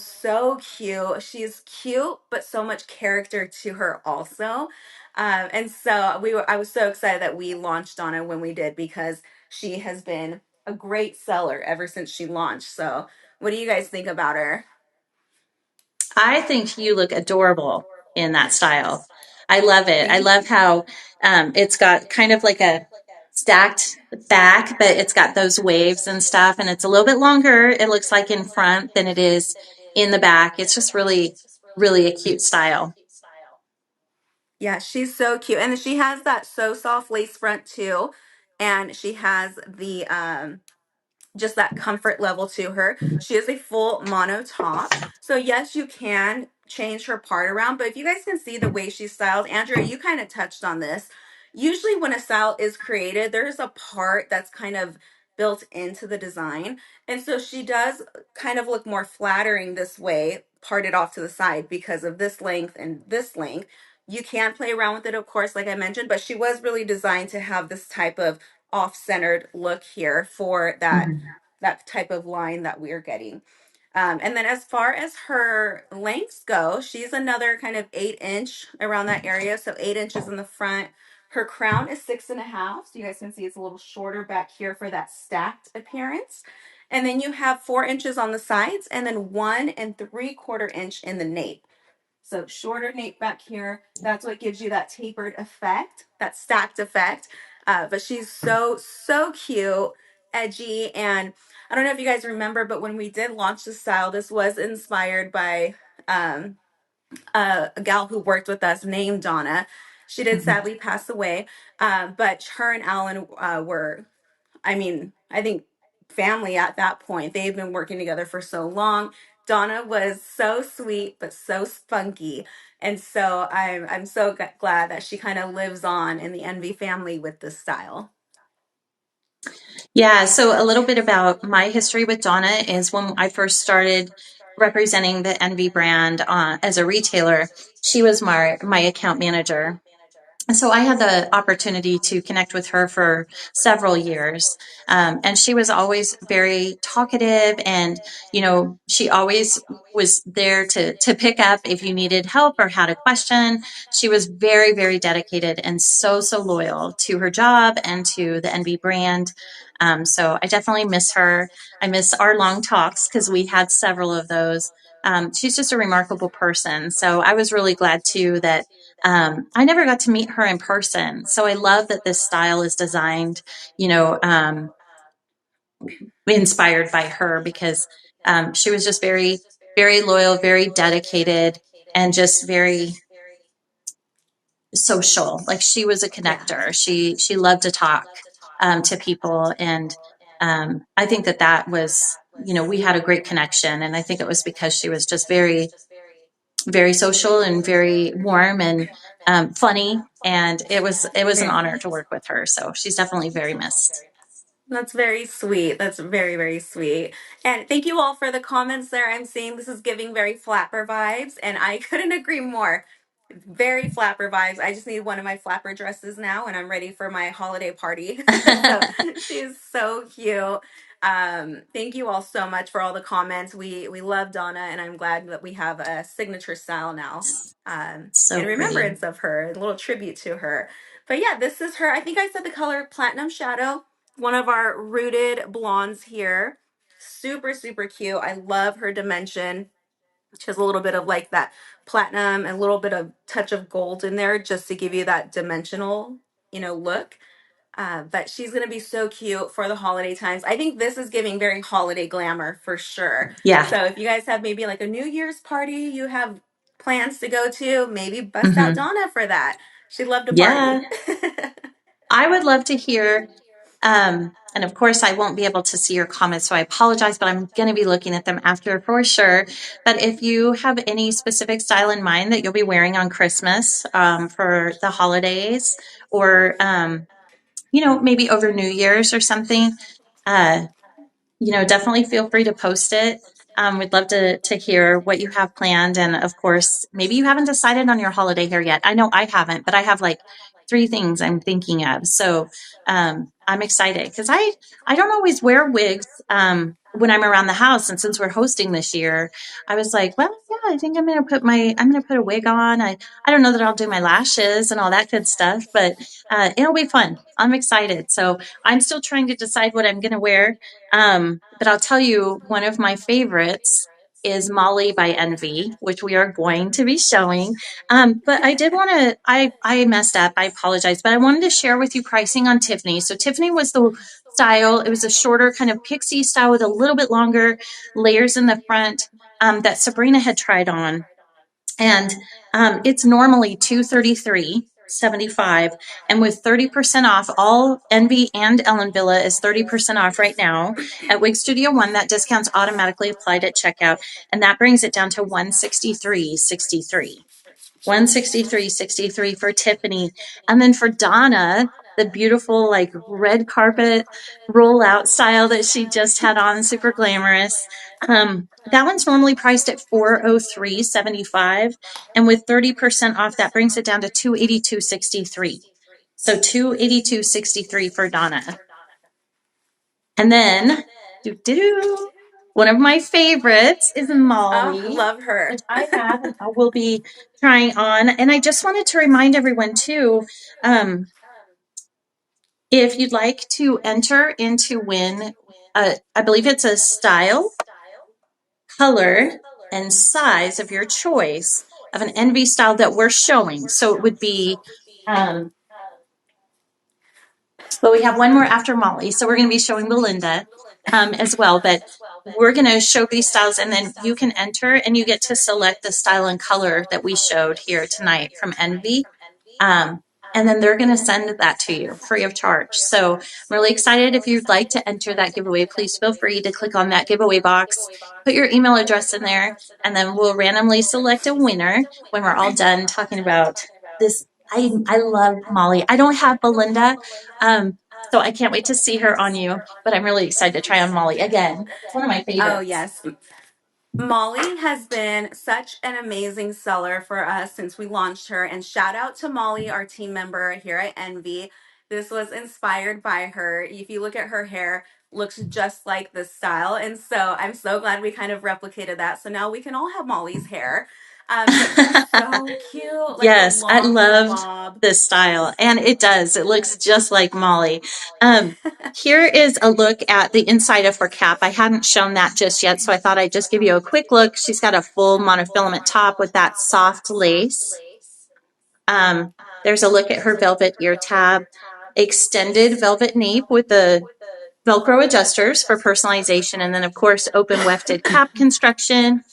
cute. She's cute, but so much character to her also. And so I was so excited that we launched Donna when we did because she has been a great seller ever since she launched. So what do you guys think about her? I think you look adorable in that style. I love it. I Thank love you. how it's got kind of like a stacked back, but it's got those waves and stuff, and it's a little bit longer, it looks like in front than it is in the back. It's just really, really a cute style. Yeah, she's so cute. And she has that so soft lace front too. And she has the just that comfort level to her. She is a full mono top. So yes, you can change her part around, but if you guys can see the way she's styled, Andrea, you kind of touched on this. Usually when a style is created, there's a part that's kind of built into the design. And so she does kind of look more flattering this way, parted off to the side because of this length and this length. You can play around with it, of course, like I mentioned, but she was really designed to have this type of off-centered look here for that type of line that we're getting. And then as far as her lengths go, she's another kind of 8 inch around that area. So 8 inches in the front. Her crown is 6.5. So you guys can see it's a little shorter back here for that stacked appearance. And then you have 4 inches on the sides and then 1 3/4 inch in the nape. So shorter nape back here. That's what gives you that tapered effect, that stacked effect. But she's so cute, edgy, and I don't know if you guys remember, but when we did launch the style, this was inspired by um, a gal who worked with us named Donna. She did sadly pass away, but her and Alan were, I mean, I think family at that point. They've been working together for so long. Donna was so sweet but so spunky. And so I'm so glad that she kind of lives on in the Envy family with this style. Yeah, so a little bit about my history with Donna is when I first started representing the Envy brand as a retailer, she was my account manager. So I had the opportunity to connect with her for several years. And she was always very talkative and, she always was there to pick up if you needed help or had a question. She was very, very dedicated and so loyal to her job and to the NB brand. So I definitely miss her. I miss our long talks because we had several of those. she's just a remarkable person. So I was really glad too that I never got to meet her in person. So I love that this style is designed, you know, inspired by her because she was just very, very loyal, very dedicated, and just very social. Like she was a Yeah. connector. She loved to talk to people, and I think that that was, you know, we had a great connection, and I think it was because she was just very, very social and very warm and funny, and it was an honor Very. to work with her. So she's definitely very missed. That's very sweet. That's very, very sweet. And thank you all for the comments there. I'm seeing this is giving very flapper vibes, and I couldn't agree more. Very flapper vibes. I just need one of my flapper dresses now, and I'm ready for my holiday party. So she's so cute. Thank you all so much for all the comments. We love Donna, and I'm glad that we have a signature style now. So In pretty. remembrance of her, a little tribute to her. But yeah, this is her. I think I said the color Platinum Shadow, one of our rooted blondes here. Super, super cute. I love her dimension. She has a little bit of like that platinum and a little bit of touch of gold in there just to give you that dimensional, look. But she's gonna be so cute for the holiday times. I think this is giving very holiday glamour for sure. Yeah. So if you guys have maybe like a New Year's party you have plans to go to, maybe bust out Hmm. Donna for that. She'd love to Yeah. party. I would love to hear, and of course, I won't be able to see your comments, so I apologize, but I'm going to be looking at them after for sure. But if you have any specific style in mind that you'll be wearing on Christmas for the holidays, or maybe over New Year's or something, uh, definitely feel free to post it. We'd love to hear what you have planned. And of course, maybe you haven't decided on your holiday hair yet. I know I haven't, but I have like three things I'm thinking of. So I'm excited because I don't always wear wigs when I'm around the house. And since we're hosting this year, I was like, well, yeah, I think I'm gonna put a wig on. I don't know that I'll do my lashes and all that good stuff, but it'll be fun. I'm excited. So I'm still trying to decide what I'm gonna wear. But I'll tell you, one of my favorites is Molly by Envy, which we are going to be showing. But I did want to, I messed up. I apologize, but I wanted to share with you pricing on Tiffany. So Tiffany was the style. It was a shorter kind of pixie style with a little bit longer layers in the front that Sabrina had tried on. And it's normally 233.75, and with 30% off, all Envy and Ellen Villa is 30% off right now at Wig Studio One. That discount's automatically applied at checkout, and that brings it down to 163.63. 163.63 for Tiffany. And then for Donna, the beautiful like red carpet rollout style that she just had on, super glamorous. That one's normally priced at 403.75, and with 30% off, that brings it down to 282.63. So 282.63 for Donna. And then one of my favorites is Oh, Molly, love her. which I have and I will be trying on. And I just wanted to remind everyone too, if you'd like to enter into win, I believe it's a style, color, and size of your choice of an Envy style that we're showing. So it would be um, but we have one more after Molly. So we're going to be showing Belinda as well. But we're going to show these styles, and then you can enter and you get to select the style and color that we showed here tonight from Envy. Um, and then they're going to send that to you free of charge. So I'm really excited. If you'd like to enter that giveaway, please feel free to click on that giveaway box, put your email address in there, and then we'll randomly select a winner when we're all done talking about this. I love Molly. I don't have Belinda, so I can't wait to see her on you, but I'm really excited to try on Molly again. It's one of my Oh, favorites. yes. Molly has been such an amazing seller for us since we launched her. And shout out to Molly, our team member here at Envy. This was inspired by her. If you look at her hair, looks just like this style. And so I'm so glad we kind of replicated that. So now we can all have Molly's hair. But they're so cute, like the Yes, I long hair love bob. this style, and it does. It looks just like Molly. Um, Here is a look at the inside of her cap. I hadn't shown that just yet, so I thought I'd just give you a quick look. She's got a full monofilament top with that soft lace. Um, there's a look at her velvet ear tab, extended velvet nape with the Velcro adjusters for personalization, and then, of course, open wefted cap construction.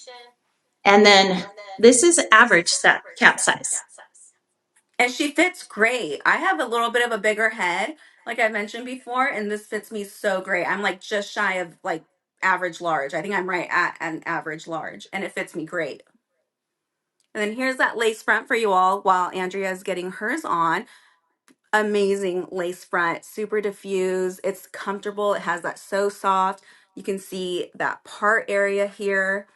And then this is average cap size. And she fits great. I have a little bit of a bigger head, like I mentioned before, and this fits me so great. I'm like just shy of like average large. I think I'm right at an average large, and it fits me great. And then here's that lace front for you all while Andrea is getting hers on. Amazing lace front, super diffuse. It's comfortable. It has that so soft. You can see that part area here.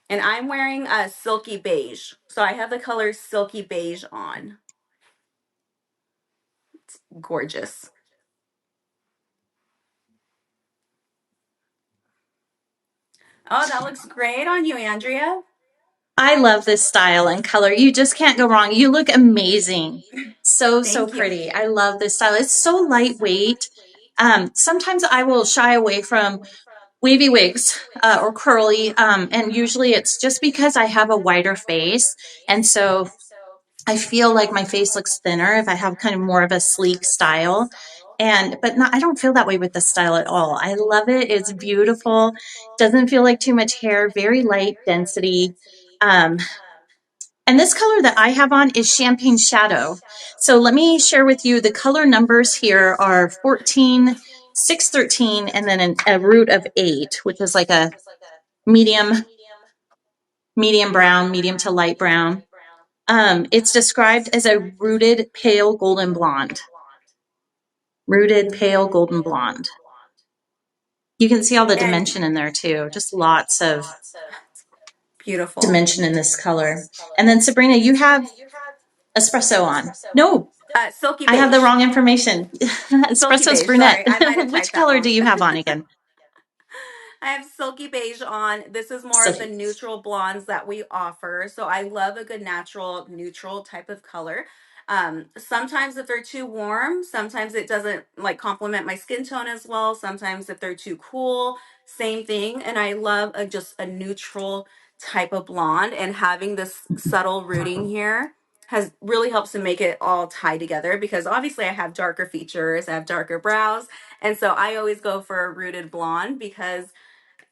And I'm wearing a silky beige. So I have the color silky beige on. Gorgeous. Oh, that looks great on you, Andrea. I love this style and color. You just can't go wrong. You look amazing. So, so Thank you. pretty. I love this style. It's so lightweight. Sometimes I will shy away from wavy wigs or curly, and usually it's just because I have a wider face. And so I feel like my face looks thinner if I have kind of more of a sleek style. But I don't feel that way with this style at all. I love it. It's beautiful. Doesn't feel like too much hair, very light density. Um, and this color that I have on is Champagne Shadow. So let me share with you the color numbers here are 14, 6, 13, and then a root of 8, which is like a medium, medium brown, medium to light brown. It's described as a rooted pale golden blonde. Rooted pale golden blonde. You can see all the And dimension in there too. Just lots of beautiful. dimension in this color. And then Sabrina, you have espresso on. No, Silky I have the beige. wrong information. Silky Espresso's beige. brunette. Sorry, I might have Which typed that color do wrong. you have on again? I have silky beige on. This is more of the Silky. neutral blondes that we offer. So I love a good natural neutral type of color. Sometimes if they're too warm, sometimes it doesn't like complement my skin tone as well. Sometimes if they're too cool, same thing. And I love just a neutral type of blonde, and having this subtle rooting here has really helps to make it all tie together, because obviously I have darker features, I have darker brows, and so I always go for a rooted blonde because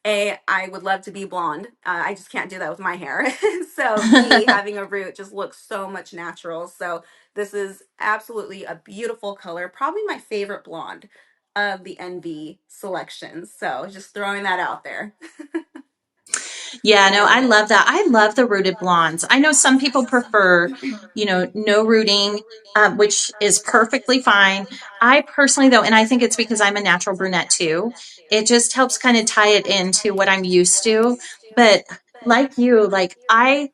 I would love to be blonde. I just can't do that with my hair. So B, having a root just looks so much natural. So this is absolutely a beautiful color. Probably my favorite blonde of the NV selections. So just throwing that out there. Yeah, no, I love that. I love the rooted blondes. I know some people prefer, no rooting, which is perfectly fine. I personally, though, and I think it's because I'm a natural brunette too, it just helps kind of tie it into what I'm used to. But like you, like I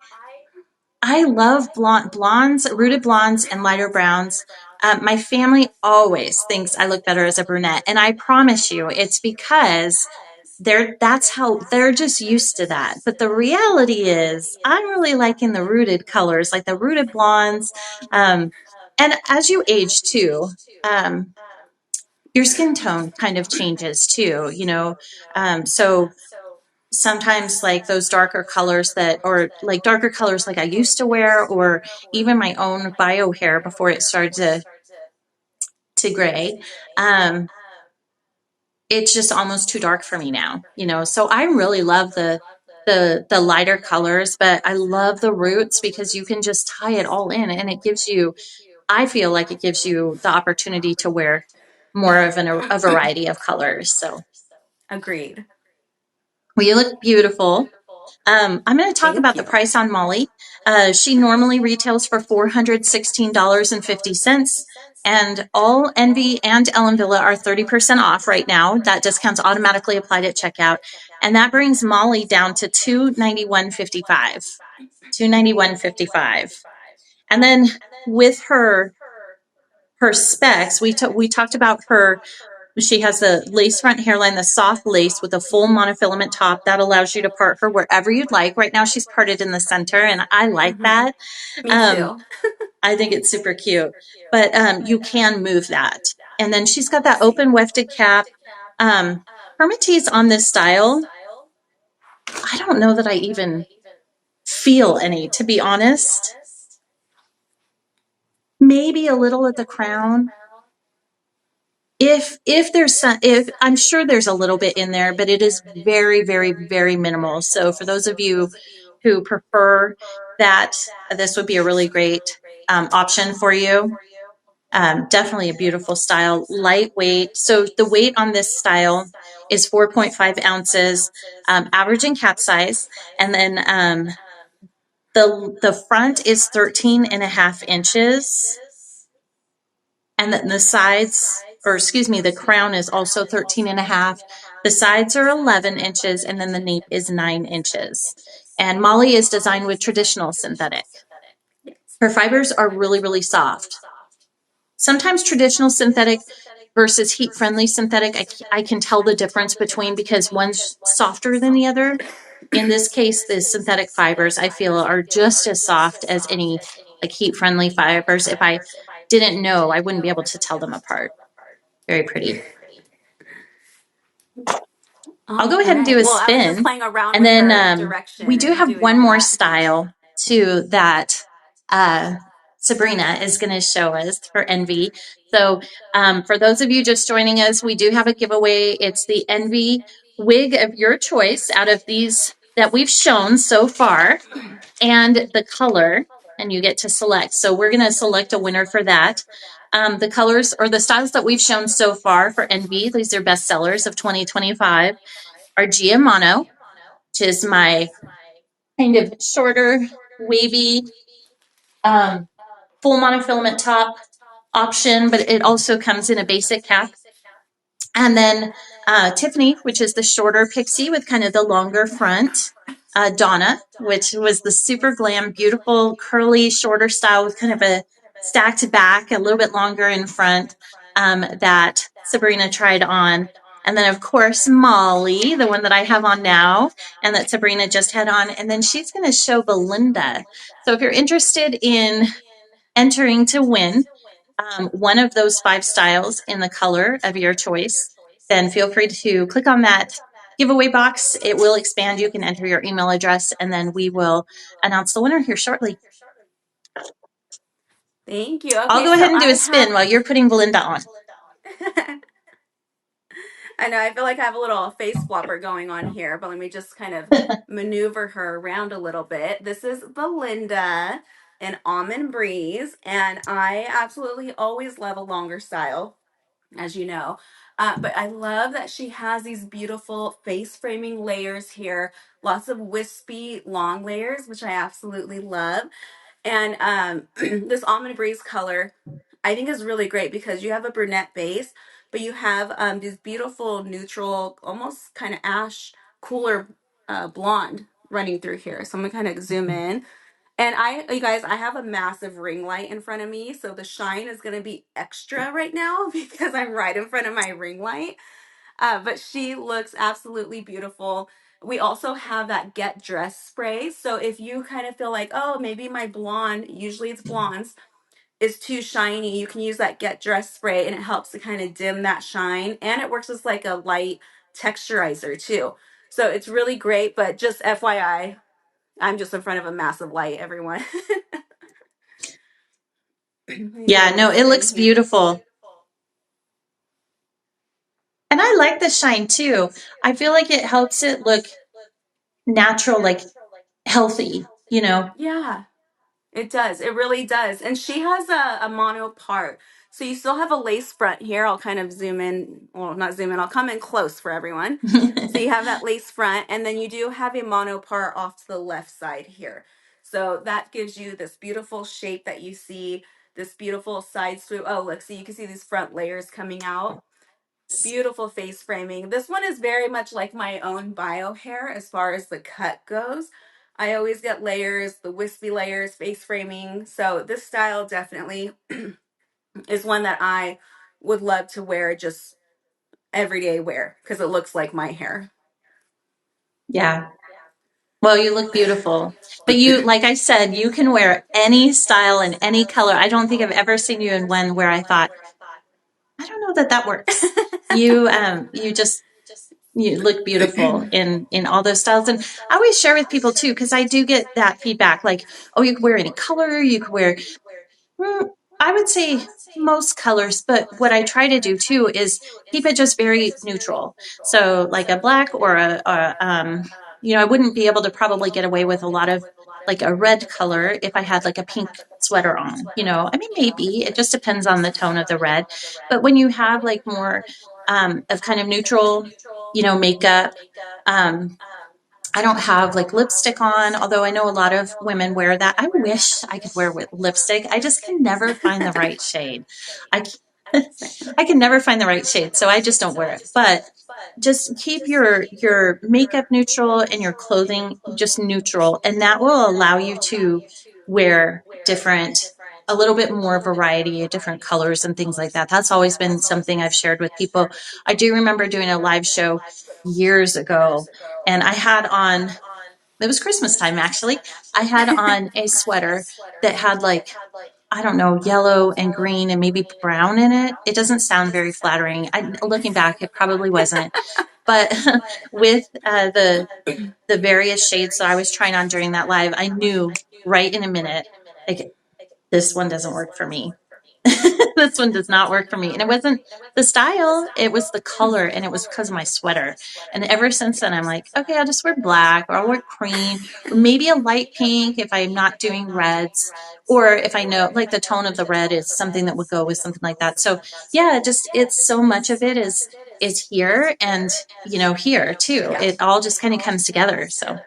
love blondes, rooted blondes, and lighter browns. My family always thinks I look better as a brunette, and I promise you, it's because that's how they're just used to that. But the reality is, I'm really liking the rooted colors, like the rooted blondes. And as you age too, um, your skin tone kind of changes too. So sometimes like those darker colors or like darker colors like I used to wear, or even my own bio hair before it started to gray, it's just almost too dark for me now. So I really love the lighter colors, but I love the roots because you can just tie it all in, and I feel like it gives you the opportunity to wear more of a variety of colors. So, Agreed. well, you look beautiful. I'm going to talk Thank about the you. price on Molly. She normally retails for $416.50, and all Envy and Ellen Villa are 30% off right now. That discount's automatically applied at checkout, and that brings Molly down to $291.55. $291.55. And then with her specs, we talked about her she has a lace front hairline, the soft lace with a full monofilament top that allows you to part her wherever you'd like. Right now she's parted in the center, and I like Hmm. that. Me Um, too. I think it's super cute, but you can move that. And then she's got that open wefted cap. Um, Permatease on this style, I don't know that I even feel any, to be honest. Maybe a little at the crown. If there's some, if I'm sure there's a little bit in there, but it is very, very, very minimal. So for those of you who prefer that, this would be a really great option for you. Definitely a beautiful style, lightweight. So the weight on this style is 4.5 ounces, average in cap size. And then the front is 13 and a half inches. And then the sides, or excuse me, the crown is also 13 and a half. The sides are 11 inches, and then the nape is 9 inches. And Molly is designed with traditional synthetic. Her fibers are really, really soft. Sometimes traditional synthetic versus heat-friendly synthetic, I can tell the difference between because one's softer than the other. In this case, the synthetic fibers I feel are just as soft as any like heat-friendly fibers. If I didn't know, I wouldn't be able to tell them apart. Very pretty. I'll All go ahead and do right. a Well, I was just spin. playing around And with then her we direction do and have doing one all more that. style too that uh, Sabrina is going to show us for Envy. So for those of you just joining us, we do have a giveaway. It's the Envy wig of your choice out of these that we've shown so far and the color, and you get to select. So we're going to select a winner for that. The colors or the styles that we've shown so far for Envy, these are best sellers of 2025, are Gia Mono, which is my kind of shorter, wavy, um, full monofilament top option, but it also comes in a basic cap. And then Tiffany, which is the shorter pixie with kind of the longer front. Donna, which was the super glam, beautiful, curly, shorter style with kind of a stacked back, a little bit longer in front, that Sabrina tried on. And then, of course, Molly, the one that I have on now and that Sabrina just had on. And then she's going to show Belinda. So if you're interested in entering to win one of those 5 styles in the color of your choice, then feel free to click on that giveaway box. It will expand. You can enter your email address, and then we will announce the winner here shortly. Thank you. I'll Okay, go so ahead and do I a spin have. while you're putting Belinda on. I know, I feel like I have a little face flopper going on here, but let me just kind of maneuver her around a little bit. This is Belinda in Almond Breeze, and I absolutely always love a longer style, as you know. But I love that she has these beautiful face framing layers here, lots of wispy long layers, which I absolutely love. And this almond breeze color, I think is really great because you have a brunette base, but you have these beautiful neutral, almost kind of ash, cooler blonde running through here. So I'm gonna kind of zoom in. And you guys, I have a massive ring light in front of me, so the shine is gonna be extra right now because I'm right in front of my ring light. But she looks absolutely beautiful. We also have that Get Dressed spray. So if you kind of feel like, oh, maybe my blonde, usually it's blondes, is too shiny, you can use that Get Dressed spray and it helps to kind of dim that shine. And it works as like a light texturizer too. So it's really great. But just FYI, I'm just in front of a massive light, everyone. Let me do a Yeah, little no, it spin looks here. beautiful. And I like the shine too. I feel like it helps it look natural, like healthy, you know. Yeah. It does. It really does. And she has a mono part. So you still have a lace front here. I'll kind of zoom in. Well, not zoom in. I'll come in close for everyone. So you have that lace front. And then you do have a mono part off to the left side here. So that gives you this beautiful shape that you see, this beautiful side swoop. Oh, look, so you can see these front layers coming out. Beautiful face framing. This one is very much like my own bio hair as far as the cut goes. I always get layers, the wispy layers, face framing. So this style definitely is one that I would love to wear just everyday wear because it looks like my hair. Yeah. Well, you look beautiful. But you, like I said, you can wear any style and any color. I don't think I've ever seen you in one where I thought, I don't know that that works. You just you look beautiful in all those styles. And I always share with people too, because I do get that feedback, like, oh, you can wear any color, you can wear I would say most colors, but what I try to do too is keep it just very neutral. So like a black or I wouldn't be able to probably get away with a lot of like a red color if I had like a pink sweater on, I mean, maybe it just depends on the tone of the red. But when you have like more of kind of neutral, makeup, um, I don't have like lipstick on, although I know a lot of women wear that. I wish I could wear with lipstick. I just can never find the right shade. I I can never find the right shade, so I just don't wear it. But just keep your makeup neutral and your clothing just neutral, and that will allow you to wear a little bit more variety of different colors and things like that. That's always been something I've shared with people. I do remember doing a live show years ago, and I had on, it was Christmas time actually. I had on a sweater that had like, I don't know, yellow and green and maybe brown in it. It doesn't sound very flattering. Looking back, it probably wasn't. But with the various shades that I was trying on during that live, I knew right in a minute, like, this one doesn't work for me. This one does not work for me. And it wasn't the style, it was the color, and it was because of my sweater. And ever since then, I'm like, okay, I'll just wear black, or I'll wear cream, or maybe a light pink if I'm not doing reds, or if I know like the tone of the red is something that would go with something like that. So yeah, just it's so much of it is here and here too. Yeah. It all just kind of comes together. So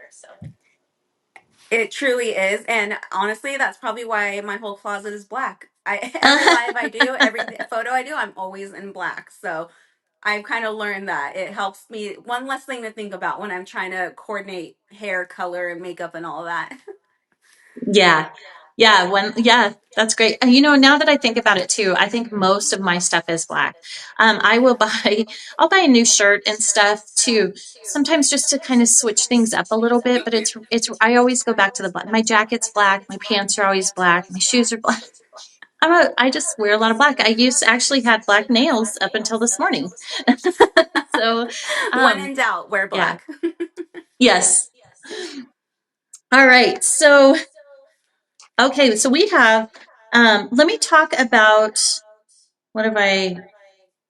It truly is. And honestly, that's probably why my whole closet is black. Every live I do, every photo I do, I'm always in black. So I've kind of learned that it helps me. One less thing to think about when I'm trying to coordinate hair color and makeup and all that. Yeah. Yeah, that's great. And now that I think about it too, I think most of my stuff is black. I'll buy a new shirt and stuff too, sometimes just to kind of switch things up a little bit, but I always go back to the black. My jacket's black, my pants are always black, my shoes are black. I just wear a lot of black. Actually had black nails up until this morning. So, When in doubt, wear yeah. black. Yes. All right. So, okay, so we have, let me talk about, what have I,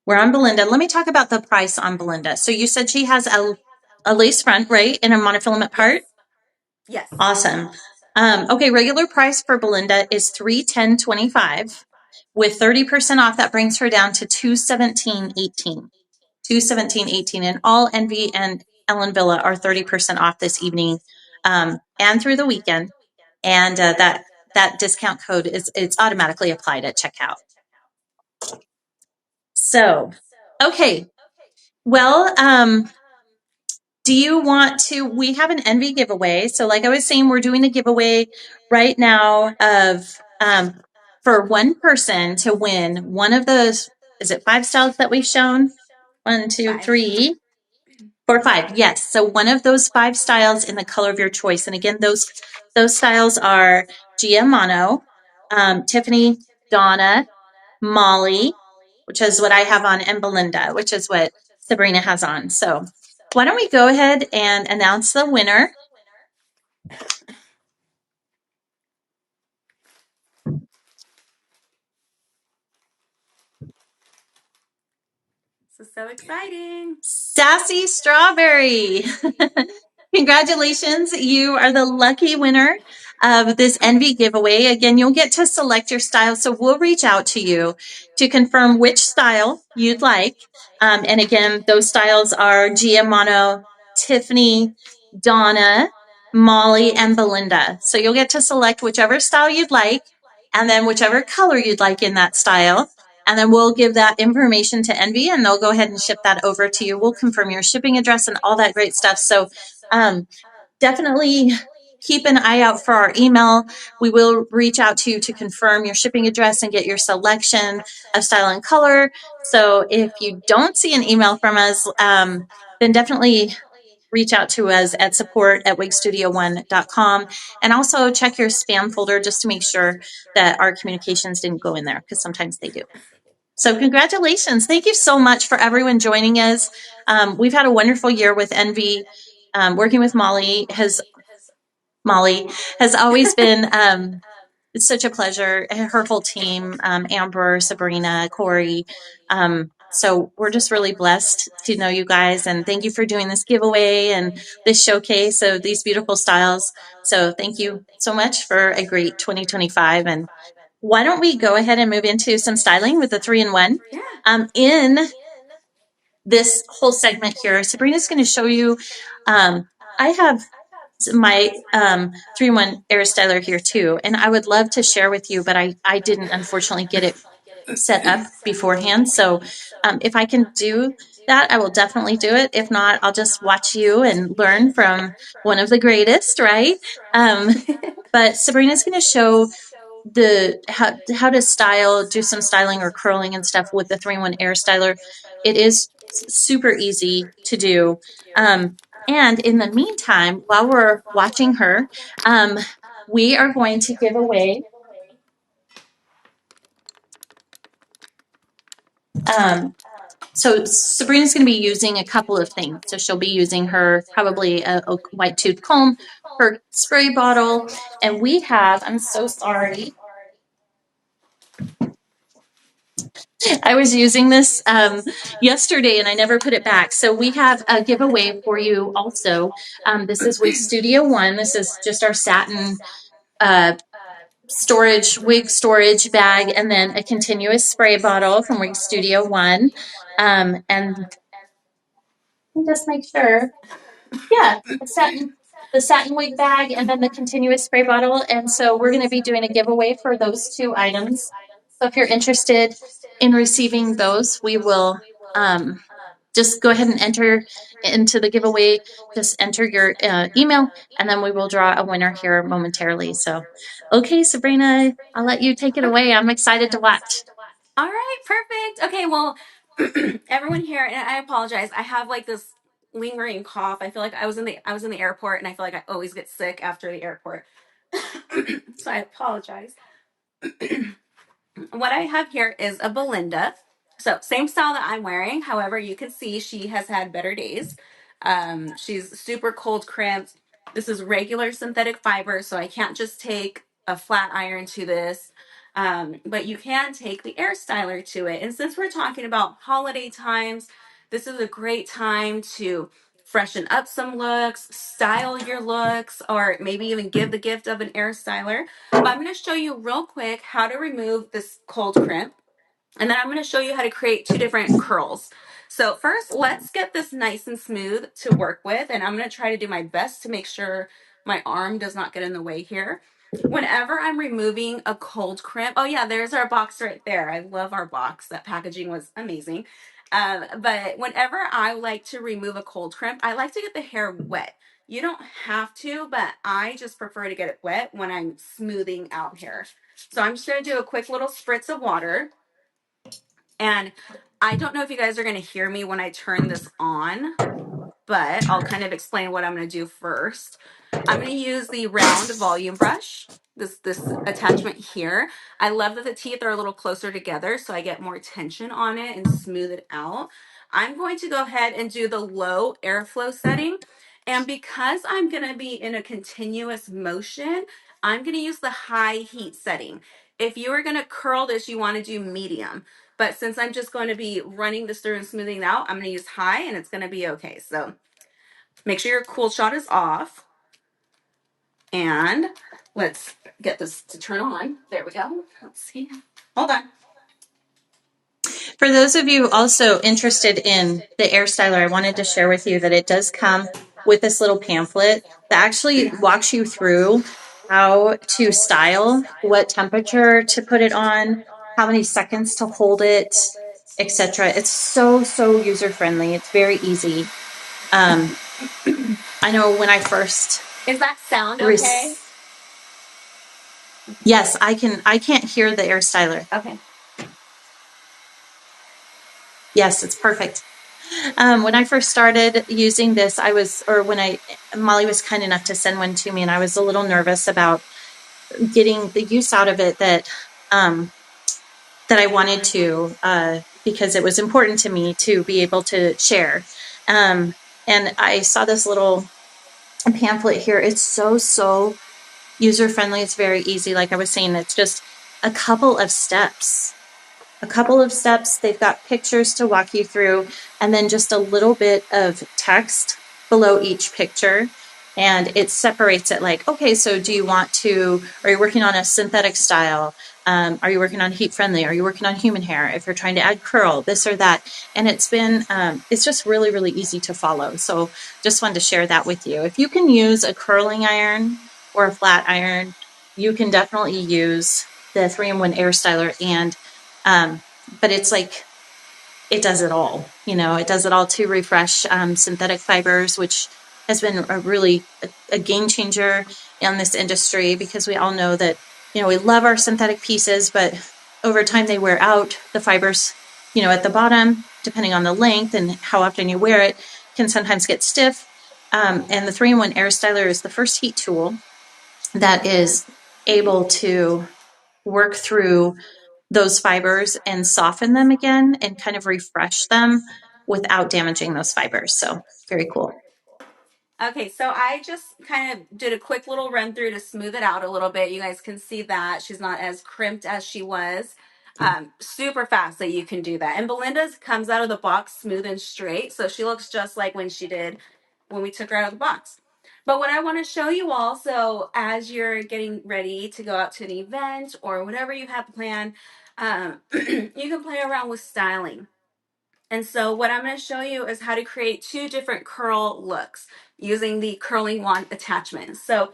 we're on Belinda. Let me talk about the price on Belinda. So you said she has a lace front, right? And a monofilament part? Yes. Yes. Awesome. Okay, regular price for Belinda is $310.25. With 30% off, that brings her down to $217.18. $217.18. And all Envy and Ellen Villa are 30% off this evening and through the weekend. And that discount code it's automatically applied at checkout. So, okay. Well, do you want to? We have an Envy giveaway. So, like I was saying, we're doing a giveaway right now of for one person to win one of those. Is it 5 styles that we've shown? 1, 2, 5. 3, 4, 5. Yes. So one of those 5 styles in the color of your choice. And again, those styles are Gia Mono, Tiffany, Donna, Molly, which is what I have on, and Belinda, which is what Sabrina has on. So why don't we go ahead and announce the winner? This is so exciting. Sassy Strawberry. Congratulations. You are the lucky winner of this Envy giveaway. Again, you'll get to select your style. So we'll reach out to you to confirm which style you'd like. And again, those styles are Gia Mono, Tiffany, Donna, Molly, and Belinda. So you'll get to select whichever style you'd like and then whichever color you'd like in that style. And then we'll give that information to Envy and they'll go ahead and ship that over to you. We'll confirm your shipping address and all that great stuff. So definitely keep an eye out for our email. We will reach out to you to confirm your shipping address and get your selection of style and color. So if you don't see an email from us, then definitely reach out to us at support@wigstudio1.com, and also check your spam folder just to make sure that our communications didn't go in there, because sometimes they do. So congratulations. Thank you so much for everyone joining us. We've had a wonderful year with Envy. Working with Molly has always been it's such a pleasure. Her whole team, Amber, Sabrina, Corey. So we're just really blessed to know you guys. And thank you for doing this giveaway and this showcase of these beautiful styles. So thank you so much for a great 2025. And why don't we go ahead and move into some styling with the 3-in-1? Yeah. In this whole segment here, Sabrina's going to show you. I have my 3-in-1 air styler here too, and I would love to share with you, but I didn't unfortunately get it set up beforehand. So if I can do that, I will definitely do it. If not, I'll just watch you and learn from one of the greatest, right? But Sabrina's going to show how to style, do some styling or curling and stuff with the 3-in-1 air styler. It is super easy to do. And in the meantime, while we're watching her, we are going to give away so Sabrina's going to be using a couple of things. So she'll be using her probably a white tooth comb, her spray bottle, and we have, I'm so sorry, I was using this yesterday and I never put it back. So we have a giveaway for you also. This is Wig Studio 1. This is just our satin wig storage bag, and then a continuous spray bottle from Wig Studio 1. And just make sure. Yeah, the satin wig bag, and then the continuous spray bottle. And so we're going to be doing a giveaway for those two items. So if you're interested in receiving those, we will just go ahead and enter into the giveaway. Just enter your email, and then we will draw a winner here momentarily. So, okay, Sabrina, I'll let you take it Okay. away. I'm excited to watch. All right, perfect. Okay, well, everyone here, and I apologize. I have like this lingering cough. I feel like I was in the airport, and I feel like I always get sick after the airport. So I apologize. What I have here is a Belinda. So same style that I'm wearing. However, you can see she has had better days. She's super cold crimped. This is regular synthetic fiber, so I can't just take a flat iron to this. But you can take the air styler to it. And since we're talking about holiday times, this is a great time to freshen up some looks, style your looks, or maybe even give the gift of an air styler. But I'm going to show you real quick how to remove this cold crimp. And then I'm going to show you how to create two different curls. So first, let's get this nice and smooth to work with. And I'm going to try to do my best to make sure my arm does not get in the way here. Whenever I'm removing a cold crimp, oh yeah, there's our box right there. I love our box. That packaging was amazing. But whenever I like to remove a cold crimp, I like to get the hair wet. You don't have to, but I just prefer to get it wet when I'm smoothing out hair. So I'm just going to do a quick little spritz of water. And I don't know if you guys are going to hear me when I turn this on, but I'll kind of explain what I'm going to do first. I'm going to use the round volume brush, this attachment here. I love that the teeth are a little closer together, so I get more tension on it and smooth it out. I'm going to go ahead and do the low airflow setting. And because I'm going to be in a continuous motion, I'm going to use the high heat setting. If you are going to curl this, you want to do medium. But since I'm just going to be running this through and smoothing it out, I'm going to use high and it's going to be okay. So make sure your cool shot is off. And let's get this to turn on. There we go. Let's see. Hold on. For those of you also interested in the air styler, I wanted to share with you that it does come with this little pamphlet that actually walks you through how to style, what temperature to put it on, how many seconds to hold it, etc. It's so user friendly. It's very easy. I know when I first Is that sound okay? Res- yes, I can't hear the air styler. Okay. Yes, it's perfect. When I first started using this, Molly was kind enough to send one to me, and I was a little nervous about getting the use out of it um, that I wanted to, because it was important to me to be able to share. And I saw this little pamphlet here. It's so user friendly. It's very easy. Like I was saying, it's just a couple of steps. A couple of steps. They've got pictures to walk you through, and then just a little bit of text below each picture. And it separates it like, okay, so are you working on a synthetic style? Are you working on heat friendly? Are you working on human hair? If you're trying to add curl, this or that. And it's just really easy to follow. So just wanted to share that with you. If you can use a curling iron or a flat iron, you can definitely use the 3-in-1 air styler. But it's like, it does it all. It does it all to refresh synthetic fibers, which has been a game changer in this industry, because we all know that, we love our synthetic pieces, but over time they wear out. The fibers, at the bottom, depending on the length and how often you wear it, can sometimes get stiff. And the 3-in-1 air styler is the first heat tool that is able to work through those fibers and soften them again and kind of refresh them without damaging those fibers. So very cool. Okay, so I just kind of did a quick little run through to smooth it out a little bit. You guys can see that she's not as crimped as she was. Super fast that you can do that. And Belinda's comes out of the box smooth and straight, so she looks just like when we took her out of the box. But what I want to show you all, so as you're getting ready to go out to an event or whatever you have planned, you can play around with styling. And so what I'm going to show you is how to create 2 different curl looks using the curling wand attachment. So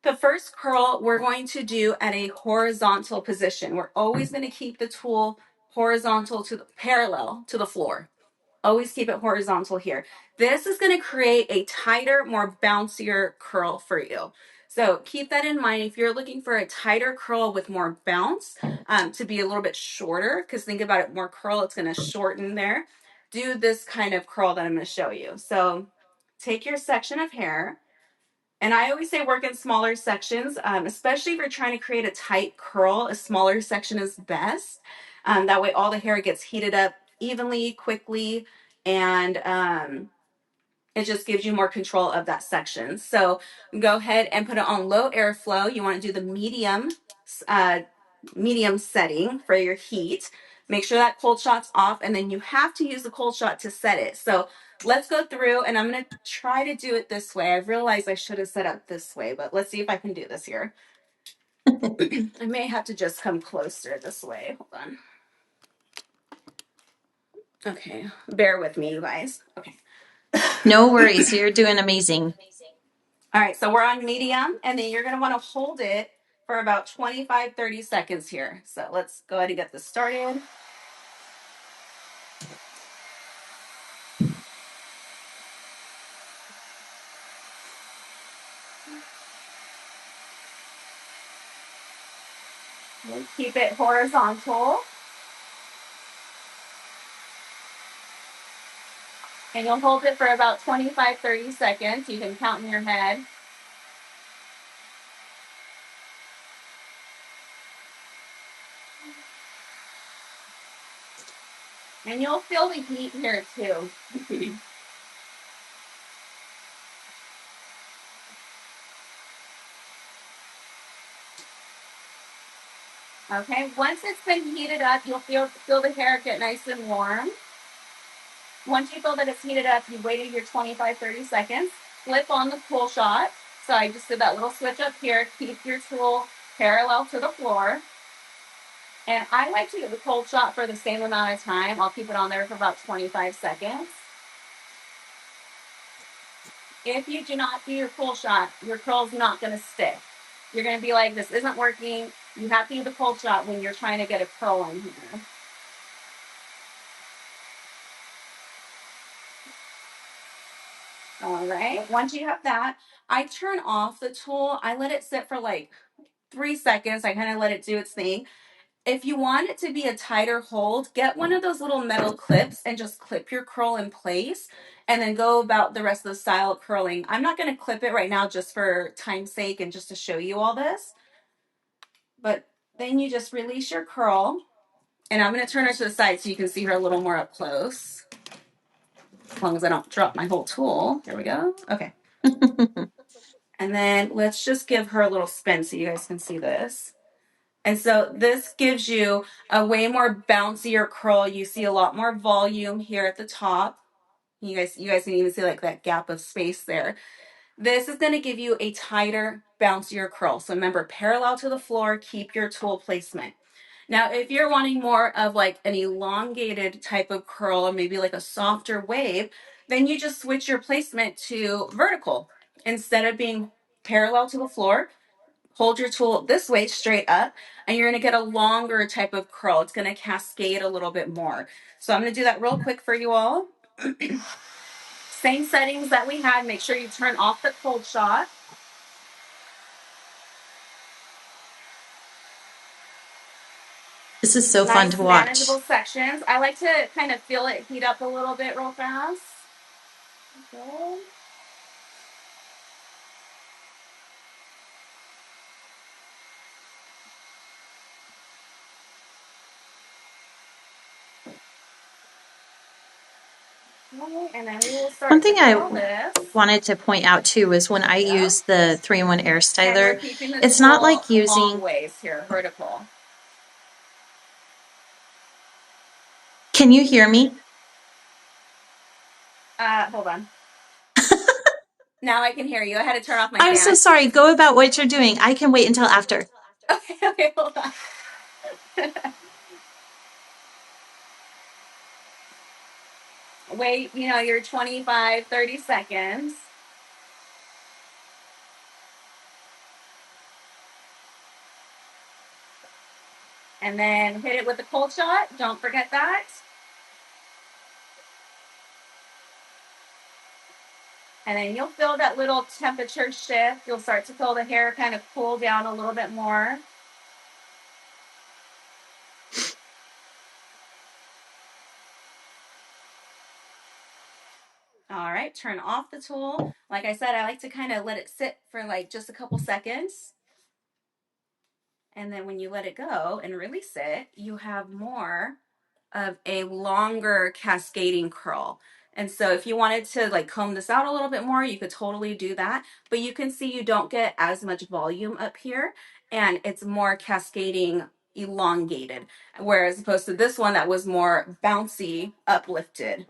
the first curl we're going to do at a horizontal position. We're always going to keep the tool parallel to the floor. Always keep it horizontal here. This is going to create a tighter, more bouncier curl for you. So keep that in mind. If you're looking for a tighter curl with more bounce, to be a little bit shorter, because think about it, more curl, it's going to shorten there. Do this kind of curl that I'm going to show you. So take your section of hair, and I always say work in smaller sections, especially if you're trying to create a tight curl. A smaller section is best. That way all the hair gets heated up evenly, quickly, and it just gives you more control of that section. So go ahead and put it on low airflow. You want to do the uh, medium setting for your heat. Make sure that cold shot's off, and then you have to use the cold shot to set it. So let's go through, and I'm going to try to do it this way. I realized I should have set up this way, but let's see if I can do this here. I may have to just come closer this way. Hold on. Okay, bear with me, you guys. Okay. No worries. You're doing amazing. All right, so we're on medium, and then you're going to want to hold it for about 25-30 seconds here. So let's go ahead and get this started. We'll keep it horizontal, and you'll hold it for about 25-30 seconds. You can count in your head. And you'll feel the heat here too. Okay, once it's been heated up, you'll feel the hair get nice and warm. Once you feel that it's heated up, you waited your 25-30 seconds, flip on the tool shot. So I just did that little switch up here. Keep your tool parallel to the floor. And I like to do the cold shot for the same amount of time. I'll keep it on there for about 25 seconds. If you do not do your cold shot, your curl's not going to stick. You're going to be like, this isn't working. You have to do the cold shot when you're trying to get a curl in here. All right. Once you have that, I turn off the tool. I let it sit for like 3 seconds. I kind of let it do its thing. If you want it to be a tighter hold, get one of those little metal clips and just clip your curl in place and then go about the rest of the style of curling. I'm not going to clip it right now just for time's sake and just to show you all this. But then you just release your curl. And I'm going to turn her to the side so you can see her a little more up close. As long as I don't drop my whole tool. There we go. Okay. And then let's just give her a little spin so you guys can see this. And so this gives you a way more bouncier curl. You see a lot more volume here at the top. You guys can even see like that gap of space there. This is going to give you a tighter, bouncier curl. So remember, parallel to the floor, keep your tool placement. Now, if you're wanting more of like an elongated type of curl or maybe like a softer wave, then you just switch your placement to vertical. Instead of being parallel to the floor, hold your tool this way straight up and you're going to get a longer type of curl. It's going to cascade a little bit more. So I'm going to do that real quick for you all. Same settings that we had. Make sure you turn off the cold shot. This is so fun Nice to watch. manageable sections. I like to kind of feel it heat up a little bit real fast. Okay. And then we will One start thing to I curl this. wanted to point out too is when There I we go. use the 3-in-1 air And we're styler, keeping the it's not tool like long using. ways here, vertical. Can you hear me? Hold on. Now I can hear you. I had to turn off my I'm so fan. sorry. Go about what you're doing. I can wait until after. Okay, hold on. Wait, your 25, 30 seconds. And then hit it with the cold shot. Don't forget that. And then you'll feel that little temperature shift. You'll start to feel the hair kind of cool down a little bit more. All right, turn off the tool. Like I said, I like to kind of let it sit for like just a couple seconds. And then when you let it go and release it, you have more of a longer cascading curl. And so if you wanted to like comb this out a little bit more, you could totally do that. But you can see you don't get as much volume up here and it's more cascading, elongated. Whereas opposed to this one that was more bouncy, uplifted.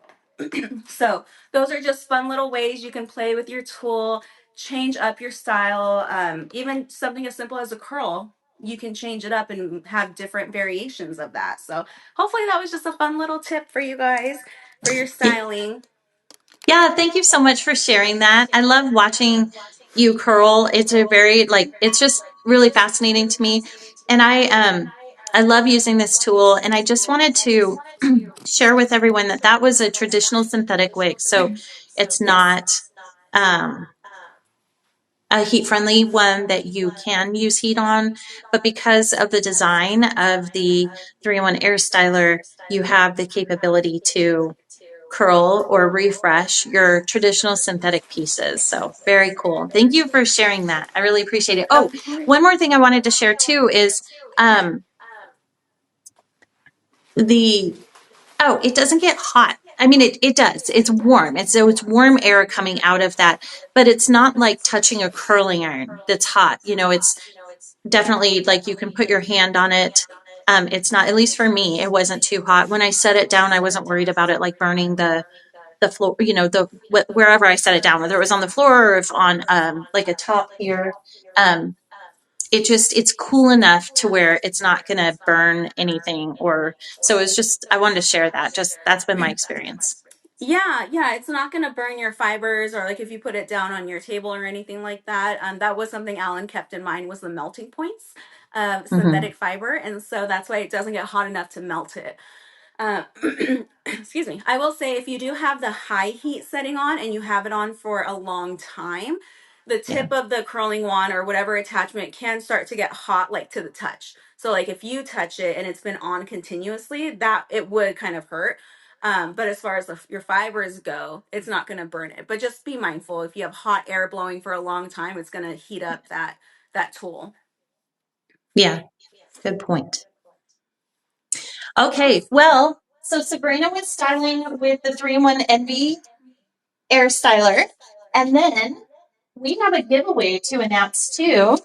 So those are just fun little ways you can play with your tool, change up your style. Even something as simple as a curl, you can change it up and have different variations of that. So hopefully that was just a fun little tip for you guys for your styling. Yeah, thank you so much for sharing that. I love watching you curl. It's a very it's just really fascinating to me. And I love using this tool and I just wanted to share with everyone that that was a traditional synthetic wig. So it's Yes. not um a heat friendly one that you can use heat on, but because of the design of the 3-in-1 air styler, you have the capability to curl or refresh your traditional synthetic pieces. So very cool. Thank you for sharing that. I really appreciate it. Oh, Of course. one more thing I wanted to share too is um, the oh, it doesn't get hot. I mean, it does. It's warm. It's warm air coming out of that, but it's not like touching a curling iron that's hot. It's definitely like you can put your hand on it. It's not, at least for me, it wasn't too hot. When I set it down, I wasn't worried about it like burning the floor, wherever I set it down, whether it was on the floor or if on like a top here. Um, it's cool enough to where it's not going to burn anything or so it's just I wanted to share that. Just that's been my experience. Yeah, it's not gonna burn your fibers or like if you put it down on your table or anything like that. That was something Alan kept in mind was the melting points of Hmm. synthetic fiber, and so that's why it doesn't get hot enough to melt it. Uh, excuse me. I will say if you do have the high heat setting on and you have it on for a long time, the Yeah. tip of the curling wand or whatever attachment can start to get hot, like to the touch. So like if you touch it and it's been on continuously, that it would kind of hurt. But as far as your fibers go, it's not going to burn it. But just be mindful if you have hot air blowing for a long time, it's going to heat up that tool. Yeah. Good point. Okay. Well, so Sabrina was styling with the 3-in-1 Envy Air Styler. And then we have a giveaway to announce too.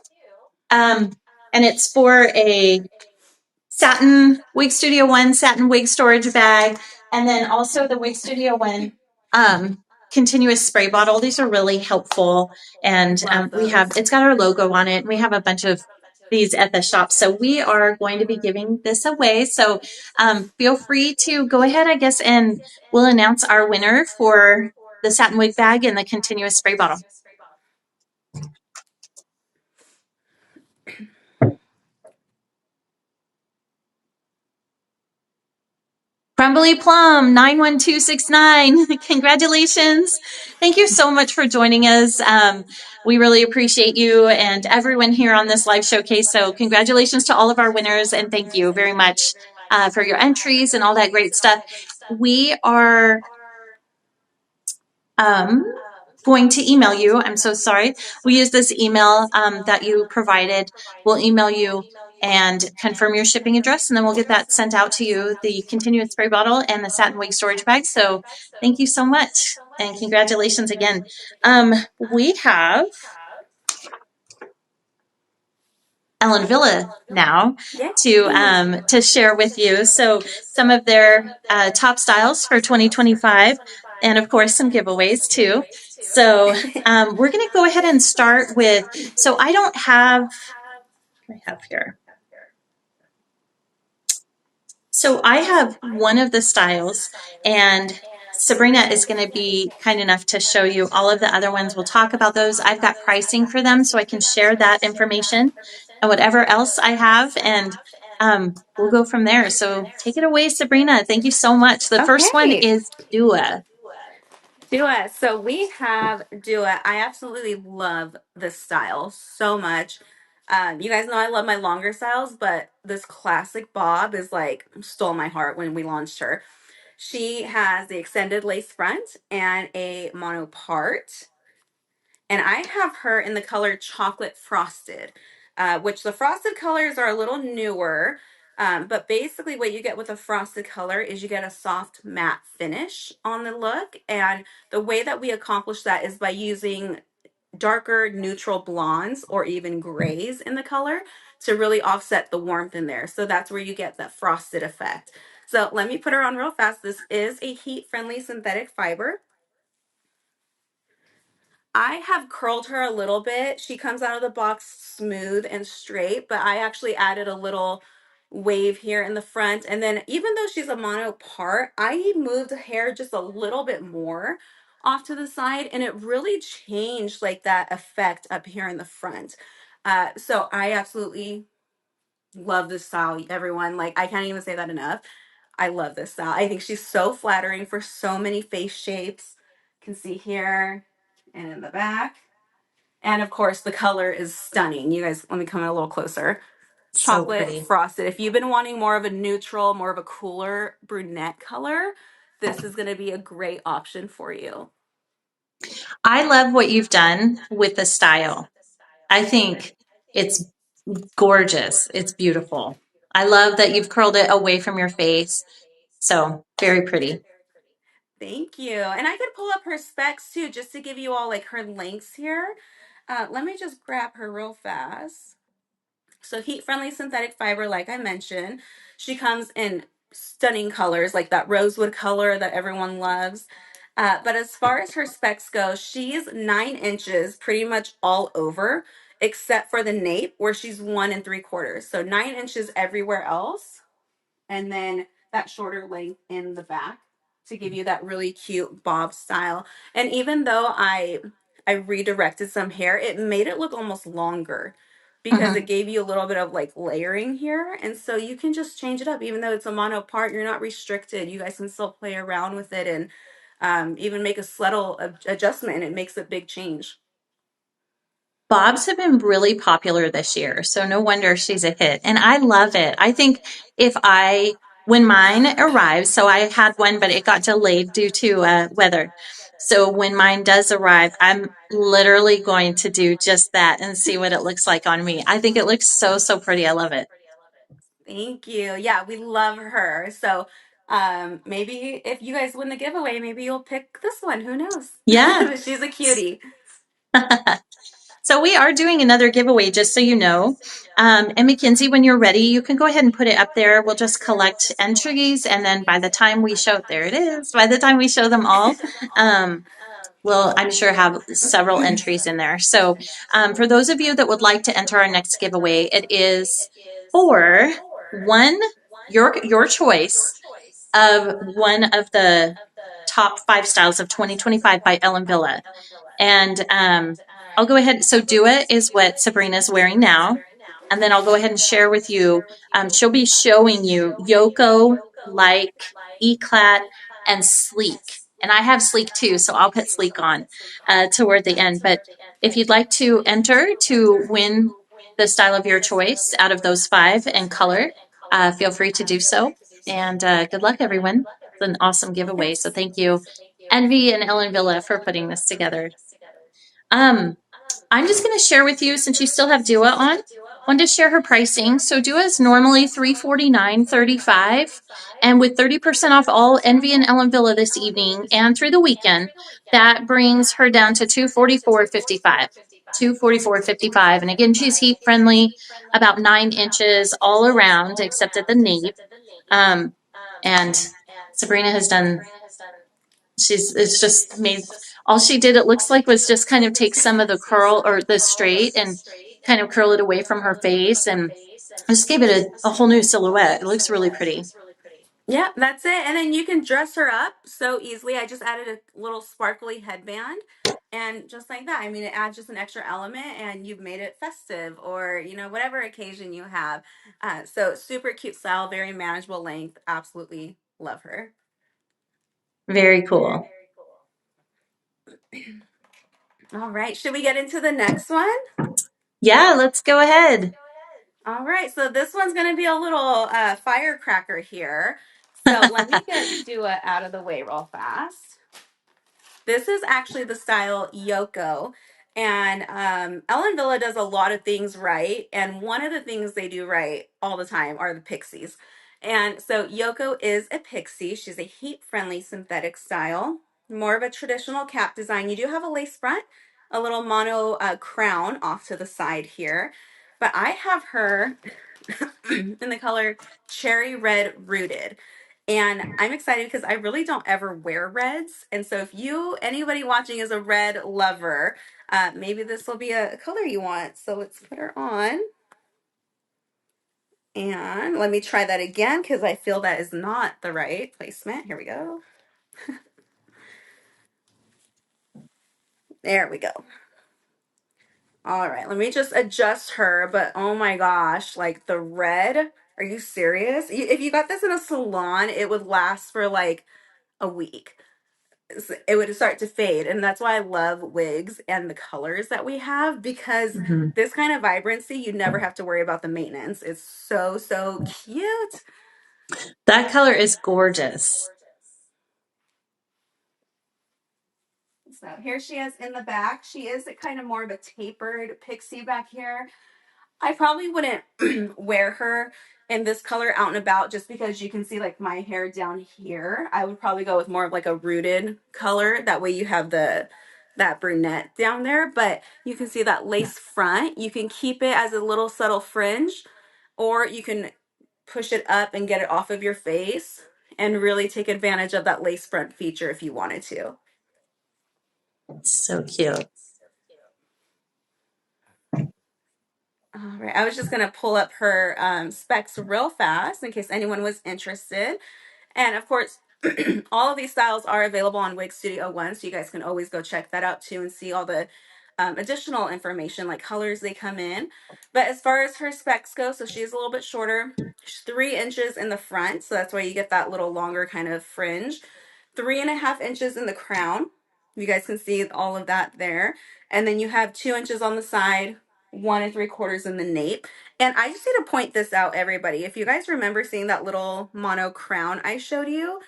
Um, and it's for a satin Wig Studio One satin wig storage bag, and then also the Wig Studio One continuous spray bottle. These are really helpful, and Love we have those. it's got our logo on it, and we have a bunch of these at the shop. So we are going to be giving this away. So feel free to go ahead, I guess, and we'll announce our winner for the satin wig bag and the continuous spray bottle. Crumbly Plum 91269. Congratulations. Thank you so much for joining us. We really appreciate you and everyone here on this live showcase. So congratulations to all of our winners and thank you very much for your entries and all that great stuff. We are um, going to email you. I'm so sorry. We use this email that you provided. We'll email you and confirm your shipping address, and then we'll get that sent out to you, the continuous spray bottle and the satin wig storage bag. So thank you so much, and congratulations again. We have Ellen Villa now Yay. to share with you. So some of their top styles for 2025, and of course some giveaways too. So we're going to go ahead and start with. So I don't have. What I have here. So I have one of the styles, and Sabrina is going to be kind enough to show you all of the other ones. We'll talk about those. I've got pricing for them, so I can share that information and whatever else I have, and we'll go from there. So take it away, Sabrina. Thank you so much. The first one Okay. is Dua. Dua. So we have Dua. I absolutely love this style so much. You guys know I love my longer styles, but this classic bob is like stole my heart when we launched her. She has the extended lace front and a mono part. And I have her in the color chocolate frosted, which the frosted colors are a little newer. But basically, what you get with a frosted color is you get a soft matte finish on the look. And the way that we accomplish that is by using darker neutral blondes or even grays in the color to really offset the warmth in there. So that's where you get that frosted effect. So let me put her on real fast. This is a heat friendly synthetic fiber. I have curled her a little bit. She comes out of the box smooth and straight, but I actually added a little wave here in the front. And then even though she's a mono part, I moved hair just a little bit more off to the side and it really changed like that effect up here in the front. So I absolutely love this style, everyone. Like I can't even say that enough. I love this style. I think she's so flattering for so many face shapes. You can see here and in the back. And of course, the color is stunning. You guys, let me come in a little closer. So Chocolate pretty. frosted. If you've been wanting more of a neutral, more of a cooler brunette color, this is going to be a great option for you. I love what you've done with the style. I think it's gorgeous. It's beautiful. I love that you've curled it away from your face. So very pretty. Thank you. And I could pull up her specs too, just to give you all like her links here. Let me just grab her real fast. So heat friendly synthetic fiber, like I mentioned, she comes in stunning colors like that rosewood color that everyone loves. But as far as her specs go, she's 9 inches pretty much all over, except for the nape where she's 1 3/4. So 9 inches everywhere else. And then that shorter length in the back to give you that really cute bob style. And even though I redirected some hair, it made it look almost longer because Mhm. it gave you a little bit of like layering here. And so you can just change it up. Even though it's a mono part, you're not restricted. You guys can still play around with it and even make a subtle adjustment, and it makes a big change. Bobs have been really popular this year, so no wonder she's a hit. And I love it. I think when mine arrives, so I had one, but it got delayed due to weather. So when mine does arrive, I'm literally going to do just that and see what it looks like on me. I think it looks so, so pretty. I love it. Thank you. Yeah, we love her. So maybe if you guys win the giveaway, maybe you'll pick this one. Who knows? Yeah. She's a cutie. So we are doing another giveaway, just so you know. And Mackenzie, when you're ready, you can go ahead and put it up there. We'll just collect entries, and then by the time we show, there it is. By the time we show them all, we'll, I'm sure, have several entries in there. So for those of you that would like to enter our next giveaway, it is for one your choice of one of the top 5 styles of 2025 by Ellen Villa. And I'll go ahead. So Dua is what Sabrina's wearing now. And then I'll go ahead and share with you. She'll be showing you Yoko, Like, Eclat, and Sleek. And I have Sleek too, so I'll put Sleek on toward the end. But if you'd like to enter to win the style of your choice out of those 5 and color, feel free to do so. And good luck, everyone. It's an awesome giveaway. So thank you, Envy and Ellen Villa, for putting this together. Um, I'm just going to share with you, since you still have Dua on, wanted to share her pricing. So Dua is normally $349.35, and with 30% off all Envy and Ellen Villa this evening and through the weekend, that brings her down to $244.55. $244.55. And again, she's heat friendly, about 9 inches all around, except at the nape. Um, and Sabrina has done it's just made all she did, it looks like, was just kind of take some of the curl or the straight and kind of curl it away from her face and just gave it a whole new silhouette. It looks really pretty. Yeah, that's it. And then you can dress her up so easily. I just added a little sparkly headband. And just like that, I mean, it adds just an extra element, and you've made it festive or, whatever occasion you have. So super cute style, very manageable length. Absolutely love her. Very cool. All right. Should we get into the next one? Yeah, let's go ahead. All right. So this one's going to be a little firecracker here. So let me get Dua out of the way real fast. This is actually the style Yoko. And Ellen Villa does a lot of things right. And one of the things they do right all the time are the pixies. And so Yoko is a pixie. She's a heat-friendly synthetic style, more of a traditional cap design. You do have a lace front, a little mono crown off to the side here. But I have her in the color Cherry Red Rooted. And I'm excited because I really don't ever wear reds. And so if anybody watching is a red lover, maybe this will be a color you want. So let's put her on. And let me try that again because I feel that is not the right placement. Here we go. There we go. All right, let me just adjust her. But oh my gosh, like the red. Are you serious? If you got this in a salon, it would last for like a week. It would start to fade. And that's why I love wigs and the colors that we have, because Mhm. this kind of vibrancy, you never have to worry about the maintenance. It's so, so cute. That color is gorgeous. So here she is in the back. She is kind of more of a tapered pixie back here. I probably wouldn't wear her in this color out and about, just because you can see like my hair down here. I would probably go with more of like a rooted color. That way you have that brunette down there, but you can see that lace front. You can keep it as a little subtle fringe, or you can push it up and get it off of your face and really take advantage of that lace front feature if you wanted to. It's so cute. All right, I was just gonna pull up her specs real fast in case anyone was interested. And of course, all of these styles are available on Wig Studio 1, so you guys can always go check that out too and see all the additional information like colors they come in. But as far as her specs go, so she's a little bit shorter. She's 3 inches in the front, so that's why you get that little longer kind of fringe. 3.5 inches in the crown. You guys can see all of that there. And then you have 2 inches on the side, 1 3/4 in the nape. And I just need to point this out, everybody. If you guys remember seeing that little mono crown I showed you,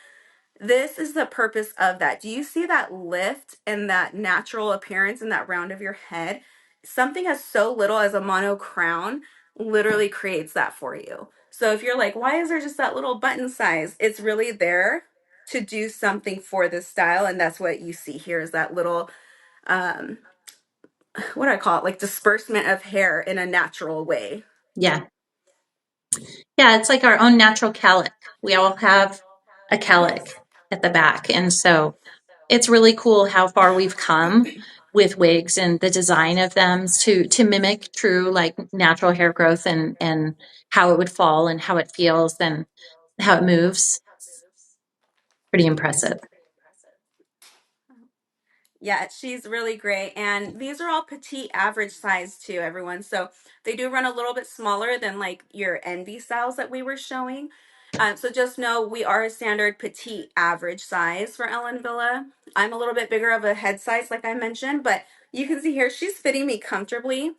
this is the purpose of that. Do you see that lift and that natural appearance in that round of your head? Something as so little as a mono crown literally creates that for you. So if you're like, why is there just that little button size? It's really there to do something for this style. And that's what you see here is that little, um, what do I call it? Like disbursement of hair in a natural way. Yeah. Yeah, it's like our own natural calic. We all have a calic Yes. at the back. And so it's really cool how far we've come with wigs and the design of them to mimic true like natural hair growth and how it would fall and how it feels and how it moves. Pretty impressive. Yeah, she's really great. And these are all petite average size too, everyone. So they do run a little bit smaller than like your Envy styles that we were showing. So just know we are a standard petite average size for Ellen Villa. I'm a little bit bigger of a head size, like I mentioned, but you can see here she's fitting me comfortably.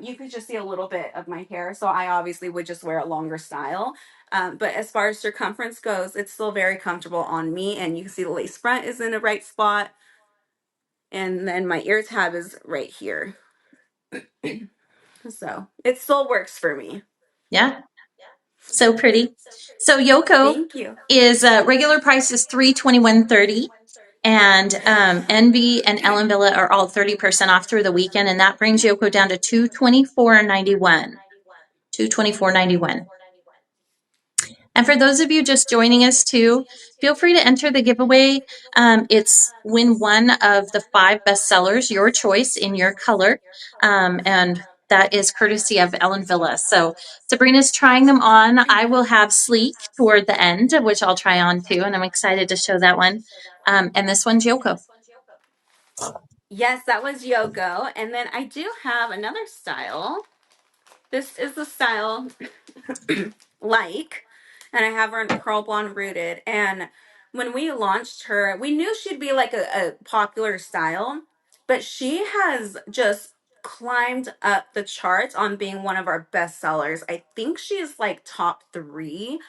You can just see a little bit of my hair, so I obviously would just wear a longer style. But as far as circumference goes, it's still very comfortable on me, and you can see the lace front is in the right spot. And then my ear tab is right here. So it still works for me. Yeah, so pretty. So Yoko Thank you. is regular price is $321.30. And Envy and Ellen Villa are all 30% off through the weekend, and that brings Yoko down to $224.91. $224.91. And for those of you just joining us too, feel free to enter the giveaway. It's win one of the 5 bestsellers, your choice in your color. And that is courtesy of Ellen Villa. So Sabrina's trying them on. I will have Sleek toward the end, which I'll try on too. And I'm excited to show that one. And this one's Yoko. Yes, that was Yoko. And then I do have another style. This is the style like, and I have her in pearl blonde rooted. And when we launched her, we knew she'd be like a popular style, but she has just climbed up the charts on being one of our best sellers. I think she's like top 3,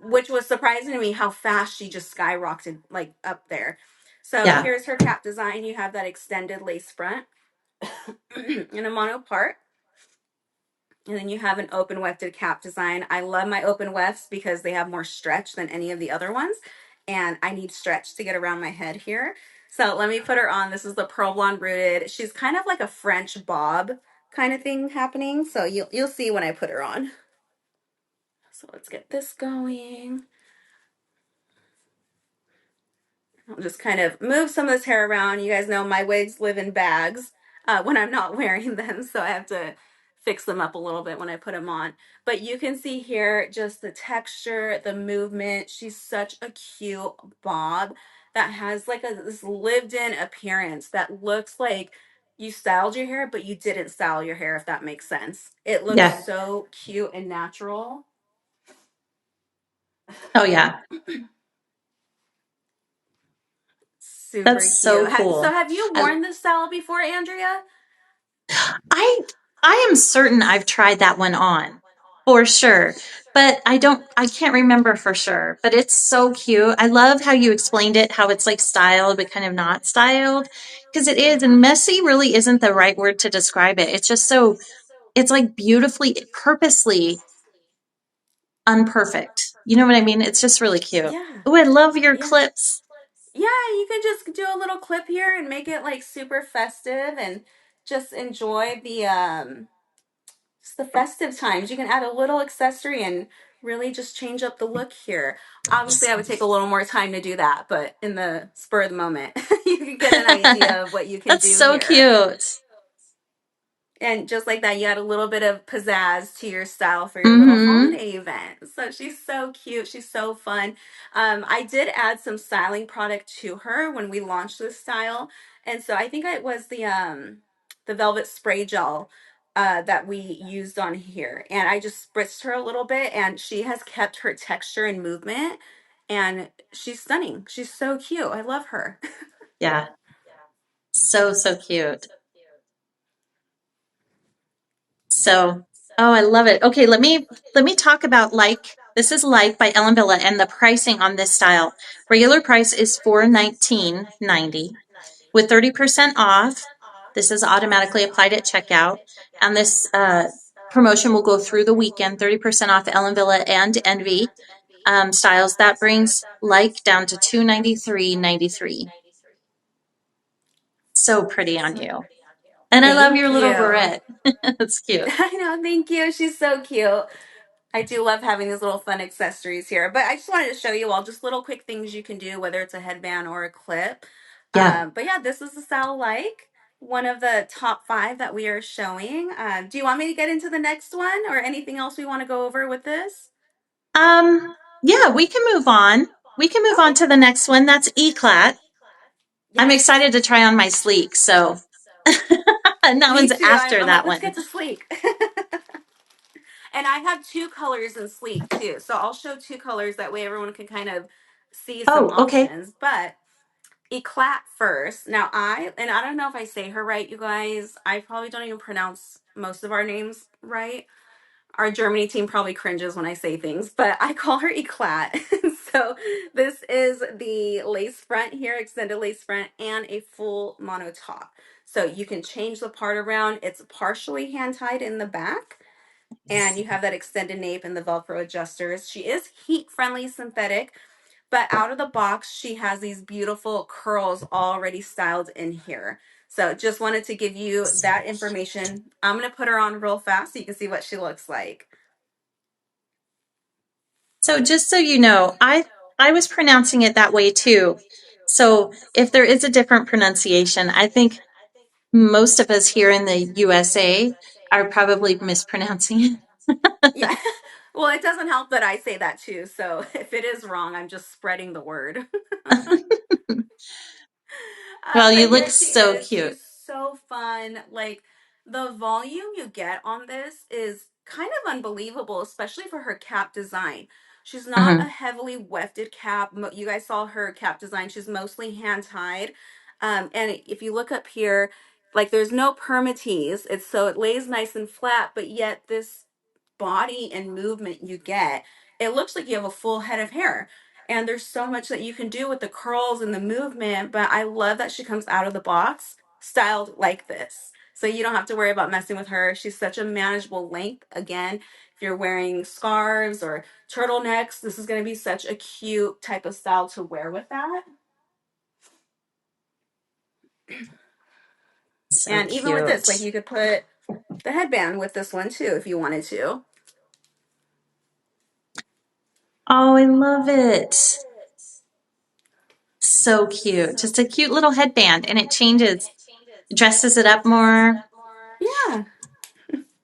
which was surprising to me how fast she just skyrocketed like up there. So Yeah. here's her cap design. You have that extended lace front in a mono part. And then you have an open wefted cap design. I love my open wefts because they have more stretch than any of the other ones. And I need stretch to get around my head here. So let me put her on. This is the pearl blonde rooted. She's kind of like a French bob kind of thing happening. So you'll see when I put her on. So let's get this going. I'll just kind of move some of this hair around. You guys know my wigs live in bags when I'm not wearing them, so I have to fix them up a little bit when I put them on. But you can see here just the texture, the movement. She's such a cute bob that has like this lived-in appearance that looks like you styled your hair, but you didn't style your hair, if that makes sense. It looks Yeah. so cute and natural. Oh, yeah. Super That's so cute. So cool. have you I, worn this style before, Andrea? I I am certain I've tried that one on for sure, but I can't remember for sure, but it's so cute. I love how you explained it, how it's like styled, but kind of not styled because it is. And messy really isn't the right word to describe it. It's just so, it's like beautifully, purposely unperfect. You know what I mean? It's just really cute. Yeah. Oh, I love your Yeah. clips. Yeah, you can just do a little clip here and make it like super festive and just enjoy the just the festive times. You can add a little accessory and really just change up the look here. Obviously, I would take a little more time to do that, but in the spur of the moment, you can get an idea of what you can That's do so here. cute. And just like that, you add a little bit of pizzazz to your style for your little Mm-hmm. holiday event. So she's so cute. She's so fun. I did add some styling product to her when we launched this style. And so I think it was the velvet spray gel that we used on here. And I just spritzed her a little bit, and she has kept her texture and movement. And she's stunning. She's so cute. I love her. Yeah, so, so cute. So, oh, I love it. Okay, let me talk about Like. This is Like by Ellen Villa and the pricing on this style. Regular price is $419.90 with 30% off. This is automatically applied at checkout, and this promotion will go through the weekend. 30% off Ellen Villa and Envy styles. That brings Like down to $293.93. So pretty on you, and I love your Thank little you. barrette. It's cute. I know. Thank you. She's so cute. I do love having these little fun accessories here, but I just wanted to show you all just little quick things you can do, whether it's a headband or a clip. Yeah. But yeah, this is the style Like, one of the top five that we are showing. Do you want me to get into the next one or anything else we want to go over with this? Yeah, we can move on. We can move on Okay. to the next one. That's Eclat. I'm Yes. excited to try on my sleek. So, and that Me one's too. after I'm like, that let's one. get to sleek. And I have two colors in sleek too. So I'll show two colors that way everyone can kind of see some Oh, okay. options. But Eclat first. Now and I don't know if I say her right, you guys. I probably don't even pronounce most of our names right. Our Germany team probably cringes when I say things, but I call her Eclat. So this is the lace front here, extended lace front, and a full mono top. So you can change the part around. It's partially hand tied in the back, and you have that extended nape and the Velcro adjusters. She is heat friendly synthetic, but out of the box, she has these beautiful curls already styled in here. So just wanted to give you that information. I'm going to put her on real fast so you can see what she looks like. So just so you know, I was pronouncing it that way too. So if there is a different pronunciation, I think most of us here in the USA are probably mispronouncing Yeah. Well, it doesn't help that I say that too. So if it is wrong, I'm just spreading the word. it. Well, you But look here she so is. cute. She's so fun. Like the volume you get on this is kind of unbelievable, especially for her cap design. She's not a Hmm. heavily wefted cap. You guys saw her cap design. She's mostly hand tied. And if you look up here, like there's no permatease. It's so it lays nice and flat, but yet this body and movement you get, it looks like you have a full head of hair. And there's so much that you can do with the curls and the movement, but I love that she comes out of the box styled like this. So you don't have to worry about messing with her. She's such a manageable length. Again, if you're wearing scarves or turtlenecks, this is going to be such a cute type of style to wear with that. So And even with this, like cute. you could put the headband with this one too if you wanted to. Oh, I love it. So cute. Just a cute little headband, and it changes, dresses it up more. Yeah.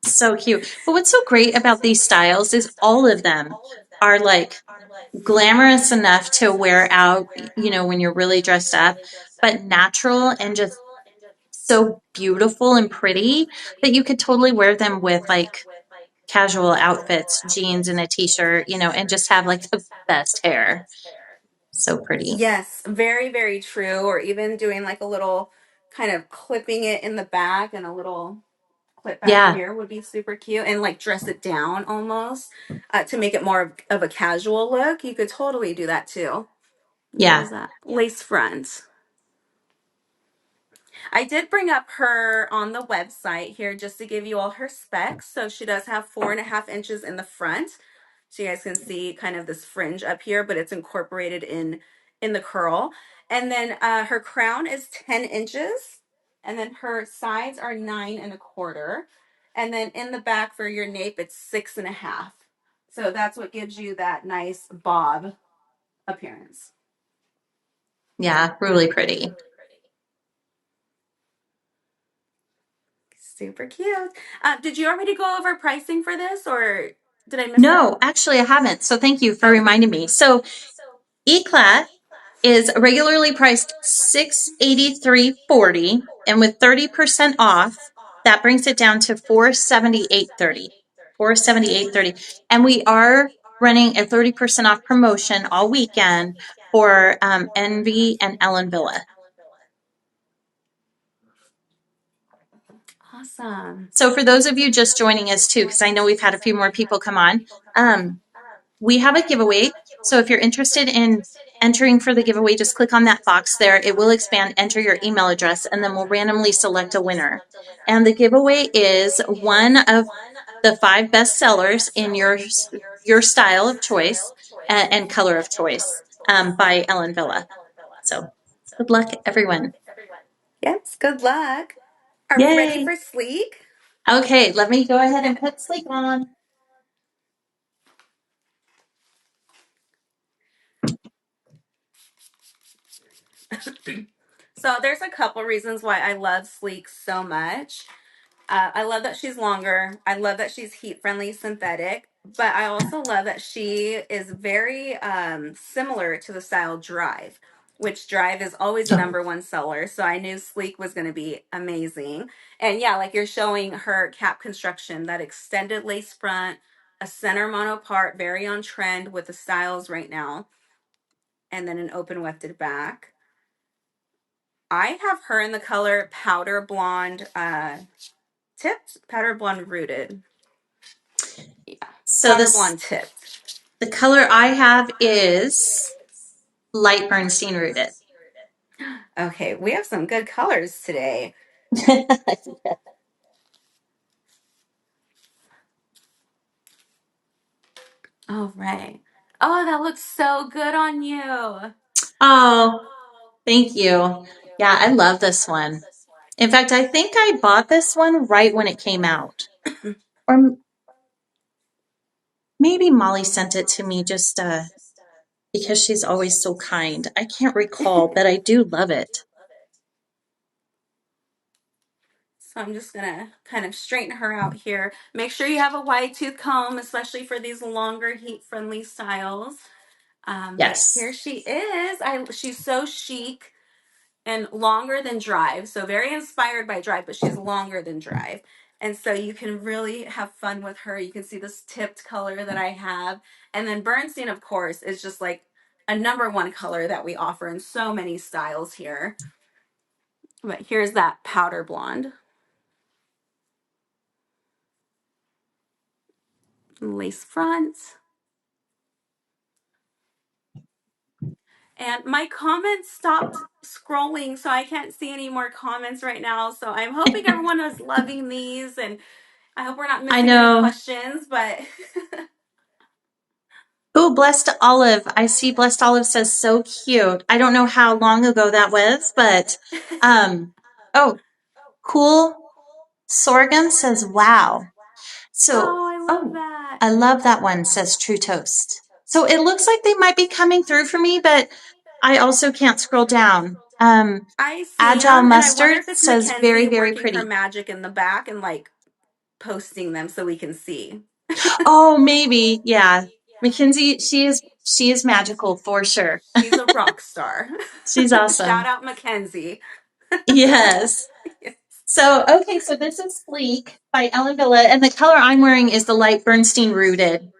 So cute. But what's so great about these styles is all of them are like glamorous enough to wear out, when you're really dressed up, but natural and just so beautiful and pretty that you could totally wear them with like casual outfits, jeans and a t-shirt, and just have like the best hair. So pretty. Yes, very, very true. Or even doing like a little kind of clipping it in the back and a little clip back Yeah. here would be super cute and like dress it down almost to make it more of a casual look. You could totally do that too. And what Yeah. is that? Lace front. I did bring up her on the website here just to give you all her specs. So she does have 4.5 inches in the front. So you guys can see kind of this fringe up here, but it's incorporated in the curl. And then her crown is 10 inches. And then her sides are 9.25. And then in the back for your nape, it's 6.5. So that's what gives you that nice bob appearance. Yeah. Really pretty. Super cute. Did you already go over pricing for this or did I miss that? No, actually, I haven't. So thank you for Okay. reminding me. So Eclat is regularly priced $683.40, and with 30% off, that brings it down to $478.30. $478.30. And we are running a 30% off promotion all weekend for Envy and Ellen Villa. Awesome. So for those of you just joining us too, because I know we've had a few more people come on, we have a giveaway. So if you're interested in entering for the giveaway, just click on that box there. It will expand, enter your email address, and then we'll randomly select a winner. And the giveaway is one of the 5 best sellers in your style of choice and color of choice by Ellen Villa. So good luck, everyone. Yes, good luck. Are we ready Yay. for Sleek? Okay, let me go ahead and put Sleek on. So there's a couple reasons why I love Sleek so much. I love that she's longer. I love that she's heat friendly synthetic, but I also love that she is very similar to the style Drive, which Drive is always a #1 seller. So I knew Sleek was going to be amazing. And yeah, like you're showing her cap construction, that extended lace front, a center mono part, very on trend with the styles right now, and then an open wefted back. I have her in the color powder blonde tipped, powder blonde rooted. Yeah, So powder this blonde tipped. the color I have is light Bernstein rooted. Okay, we have some good colors today. All right. Oh, that looks so good on you. Oh, thank you. Yeah, I love this one. In fact, I think I bought this one right when it came out. Or maybe Molly sent it to me just because she's always so kind. I can't recall, but I do love it. So I'm just gonna kind of straighten her out here. Make sure you have a wide tooth comb, especially for these longer heat-friendly styles. But Yes. here she is. She's so chic and longer than Drive. So very inspired by Drive, but she's longer than Drive. And so you can really have fun with her. You can see this tipped color that I have. And then Bernstein, of course, is just like a #1 color that we offer in so many styles here. But here's that powder blonde. Lace front. And my comments stopped scrolling, so I can't see any more comments right now. So I'm hoping everyone is loving these, and I hope we're not I missing any know. questions, but Oh, Blessed Olive. I see Blessed Olive says so cute. I don't know how long ago that was, but oh, cool. Sorghum says wow. So, oh, I love oh, that. I love that one, says True Toast. So it looks like they might be coming through for me, but I also can't scroll down. I see Agile them, and I wonder Mustard if it's says very, Mackenzie very working her pretty. magic in the back and like posting them so we can see. Oh, maybe. Yeah. Mackenzie, she is magical for sure. She's a rock star. She's Shout awesome. out Mackenzie. Yes. Yes. So, okay, so this is Fleek by Ellen Villa, and the color I'm wearing is the light Bernstein Rooted.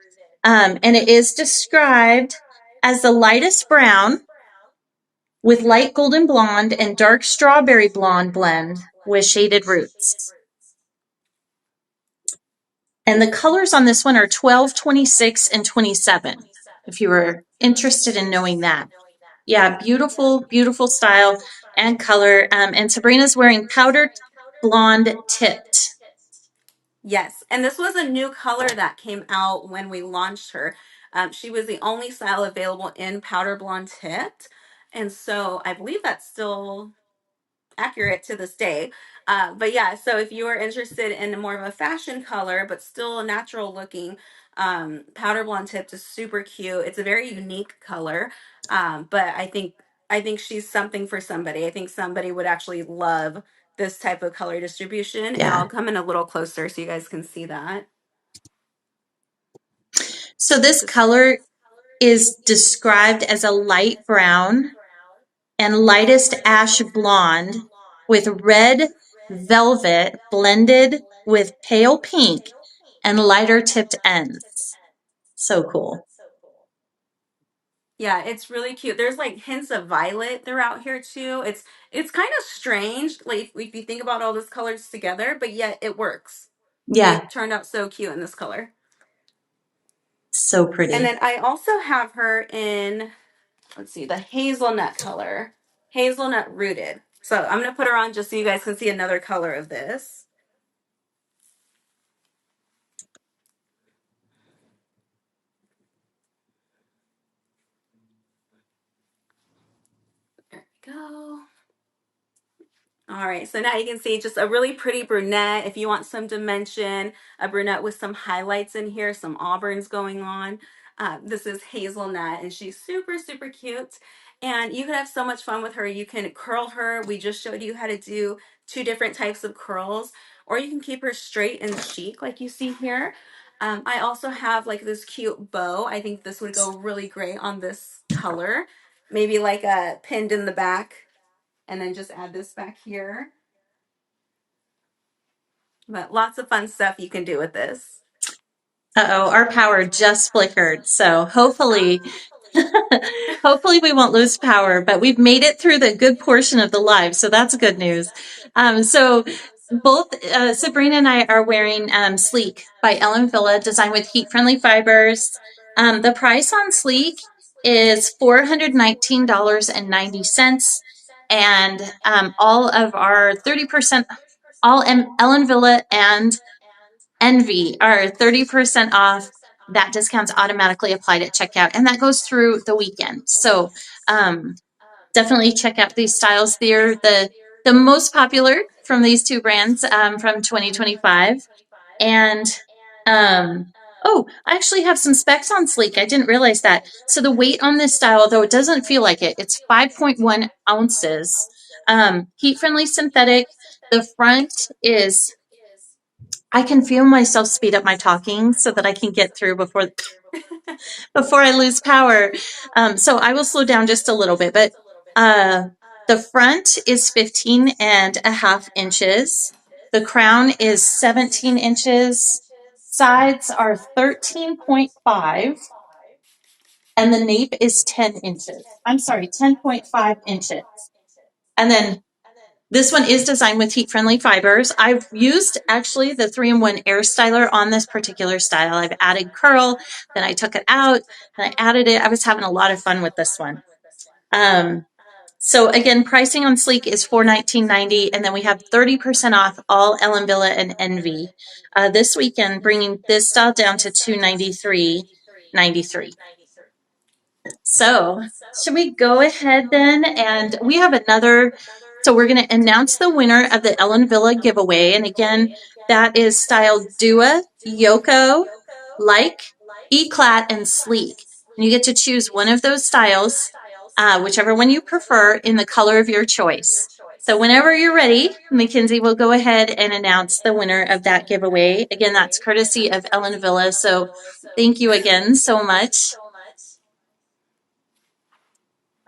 And it is described as the lightest brown with light golden blonde and dark strawberry blonde blend with shaded roots. And the colors on this one are 12, 26, and 27, if you were interested in knowing that. Yeah, beautiful, beautiful style and color. And Sabrina's wearing powdered blonde tipped. Yes, and this was a new color that came out when we launched her. She was the only style available in powder blonde tipped, and so I believe that's still accurate to this day. But yeah, so if you are interested in more of a fashion color, but still a natural looking, powder blonde tipped is super cute. It's a very unique color, but I think she's something for somebody. I think somebody would actually love this type of color distribution, and Yeah. I'll come in a little closer so you guys can see that. So this Just color is described as a light brown and lightest ash blonde with red velvet blended with pale pink and lighter tipped ends. So cool. Yeah, it's really cute. There's like hints of violet throughout here too. It's kind of strange, like if you think about all those colors together, but yet it works. Yeah, It turned out so cute in this color. so And pretty. then I also have her in, let's see, the hazelnut color, hazelnut rooted. So I'm gonna put her on just so you guys can see another color of this. There we go. All right, so now you can see just a really pretty brunette. If you want some dimension, a brunette with some highlights in here, some auburns going on. This is Hazelnut, and she's super, super cute. And you could have so much fun with her. You can curl her. We just showed you how to do two different types of curls, or you can keep her straight and chic like you see here. I also have like this cute bow. I think this would go really great on this color. Maybe like a pinned in the back and then just add this back here. But lots of fun stuff you can do with this. Uh-oh, our power just flickered. So hopefully, hopefully we won't lose power, but we've made it through the good portion of the live. So that's good news. So both Sabrina and I are wearing Sleek by Ellen Villa, designed with heat-friendly fibers. The price on Sleek is $419.90. And all of our 30%, all Ellen Villa and Envy are 30% off. That discount's automatically applied at checkout, and that goes through the weekend. So definitely check out these styles. They're the most popular from these two brands from 2025. And oh, I actually have some specs on Sleek. I didn't realize that. So the weight on this style, though it doesn't feel like it, it's 5.1 ounces. Heat-friendly synthetic. The front is, I can feel myself speed up my talking so that I can get through before I lose power. So I will slow down just a little bit, but the front is 15.5 inches. The crown is 17 inches. Sides are 13.5, and the nape is 10 inches. I'm sorry, 10.5 inches. And then this one is designed with heat-friendly fibers. I've used actually the 3-in-1 air styler on this particular style. I've added curl, then I took it out, and I added it. I was having a lot of fun with this one. So again, pricing on Sleek is $419.90, and then we have 30% off all Ellen Villa and Envy this weekend, bringing this style down to $293.93. So, should we go ahead then? And we have another. So, we're going to announce the winner of the Ellen Villa giveaway. And again, that is style Dua, Yoko, Like, Eclat, and Sleek. And you get to choose one of those styles, whichever one you prefer, in the color of your choice. So, whenever you're ready, Mackenzie will go ahead and announce the winner of that giveaway. Again, that's courtesy of Ellen Villa. So, thank you again so much.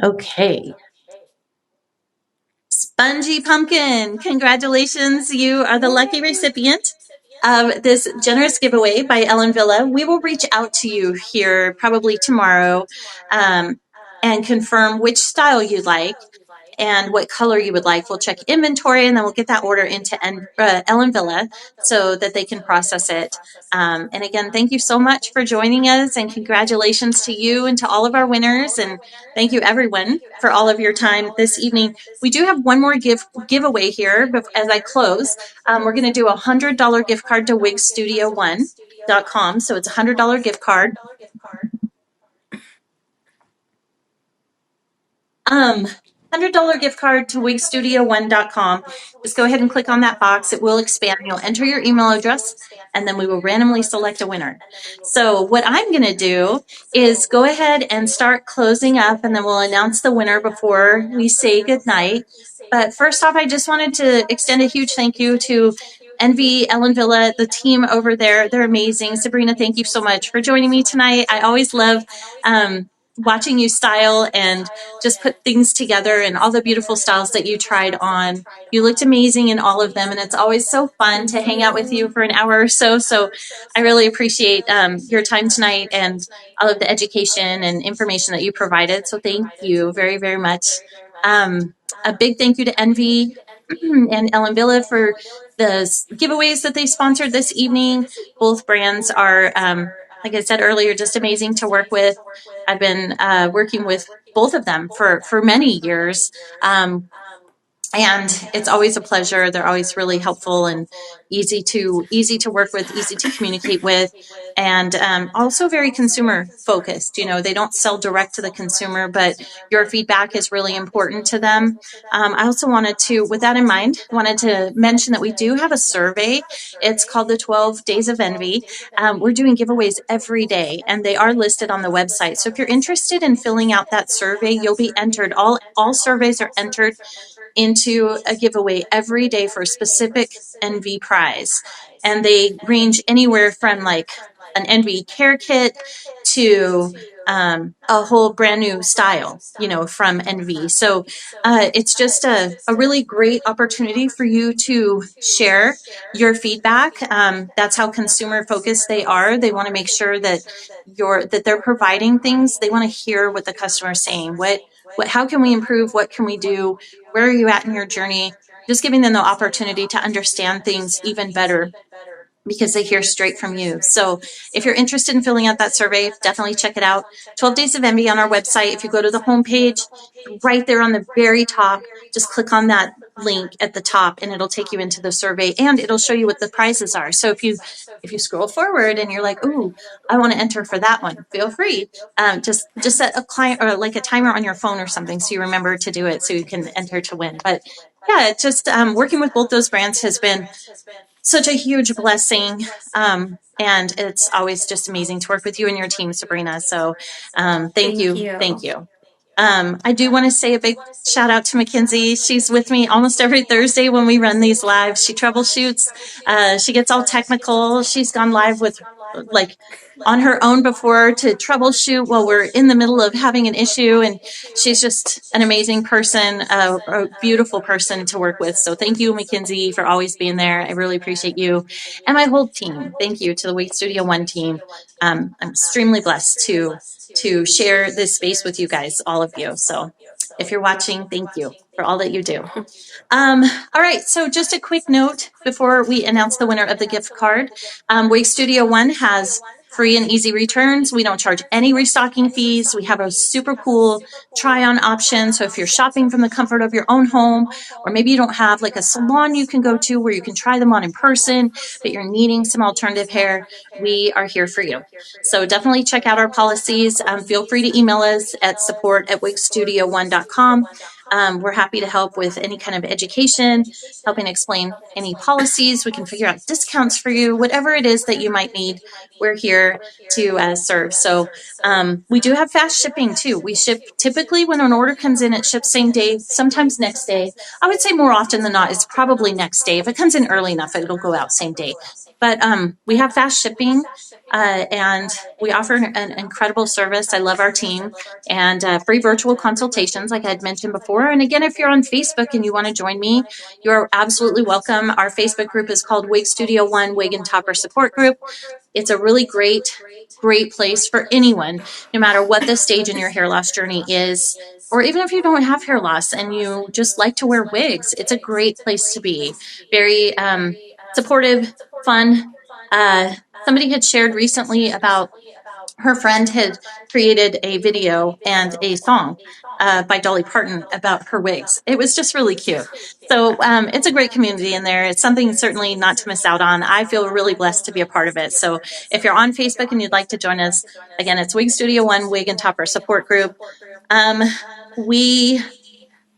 Okay. Spongy Pumpkin, congratulations. You are the lucky recipient of this generous giveaway by Ellen Villa. We will reach out to you here probably tomorrow and confirm which style you like and what color you would like. We'll check inventory, and then we'll get that order into Ellen Villa so that they can process it. And again, thank you so much for joining us, and congratulations to you and to all of our winners. And thank you, everyone, for all of your time this evening. We do have one more giveaway here as I close. We're going to do a $100 gift card to Wig Studio 1.com. So it's a $100 gift card. $100 gift card to wigstudio1.com. Just go ahead and click on that box. It will expand. You'll enter your email address, and then we will randomly select a winner. So what I'm going to do is go ahead and start closing up, and then we'll announce the winner before we say goodnight. But first off, I just wanted to extend a huge thank you to Envy, Ellen Villa, the team over there. They're amazing. Sabrina, thank you so much for joining me tonight. I always love watching you style and just put things together and all the beautiful styles that you tried on. You looked amazing in all of them, and it's always so fun to hang out with you for an hour or so. So I really appreciate your time tonight and all of the education and information that you provided. So thank you very, very much. A big thank you to Envy and Ellen Villa for the giveaways that they sponsored this evening. Both brands are, like I said earlier, just amazing to work with. I've been working with both of them for many years. And it's always a pleasure. They're always really helpful and easy to work with, easy to communicate with, and also very consumer focused. You know, they don't sell direct to the consumer, but your feedback is really important to them. I also wanted to, with that in mind, wanted to mention that we do have a survey. It's called the 12 Days of Envy. We're doing giveaways every day, and they are listed on the website. So if you're interested in filling out that survey, you'll be entered. All surveys are entered into a giveaway every day for a specific Envy prize. And they range anywhere from like an Envy care kit to a whole brand new style, you know, from Envy. So it's just a really great opportunity for you to share your feedback. That's how consumer focused they are. They want to make sure that they're providing things. They want to hear what the customer is saying. How can we improve? What can we do? Where are you at in your journey? Just giving them the opportunity to understand things even better because they hear straight from you. So if you're interested in filling out that survey, definitely check it out. 12 Days of Envy on our website. If you go to the homepage, right there on the very top, just click on that link at the top and it'll take you into the survey and it'll show you what the prizes are. So if you scroll forward and you're like, ooh, I want to enter for that one, feel free. Just set a client or like a timer on your phone or something so you remember to do it so you can enter to win. But yeah, it's just working with both those brands has been such a huge blessing. And it's always just amazing to work with you and your team, Sabrina. So thank Thank you. Thank you. you. I do want to say a big shout out to Mackenzie. She's with me almost every Thursday when we run these lives. She troubleshoots. She gets all technical. She's gone live with like on her own before to troubleshoot while we're in the middle of having an issue. And she's just an amazing person, a beautiful person to work with. So thank you, Mackenzie, for always being there. I really appreciate you and my whole team. Thank you to the Wig Studio One team. I'm extremely blessed to share this space with you guys, all of you. So if you're watching, thank you for all that you do. All right, so just a quick note before we announce the winner of the gift card. Wig Studio One has free and easy returns. We don't charge any restocking fees. We have a super cool try-on option. So if you're shopping from the comfort of your own home, or maybe you don't have like a salon you can go to where you can try them on in person, but you're needing some alternative hair, we are here for you. So definitely check out our policies. Feel free to email us at support@wigstudio1.com. We're happy to help with any kind of education, helping explain any policies. We can figure out discounts for you, whatever it is that you might need. We're here to serve. So we do have fast shipping too. We ship typically when an order comes in, it ships same day, sometimes next day. I would say more often than not, it's probably next day. If it comes in early enough, it'll go out same day. But we have fast shipping and we offer an incredible service. I love our team and free virtual consultations, like I had mentioned before. And again, if you're on Facebook and you want to join me, you're absolutely welcome. Our Facebook group is called Wig Studio One Wig and Topper Support Group. It's a really great place for anyone, no matter what the stage in your hair loss journey is, or even if you don't have hair loss and you just like to wear wigs, it's a great place to be. Very supportive, fun. Somebody had shared recently about her friend had created a video and a song by Dolly Parton about her wigs. It was just really cute. So it's a great community in there. It's something certainly not to miss out on. I feel really blessed to be a part of it. So if you're on Facebook and you'd like to join us, again, it's Wig Studio One Wig and Topper Support Group. We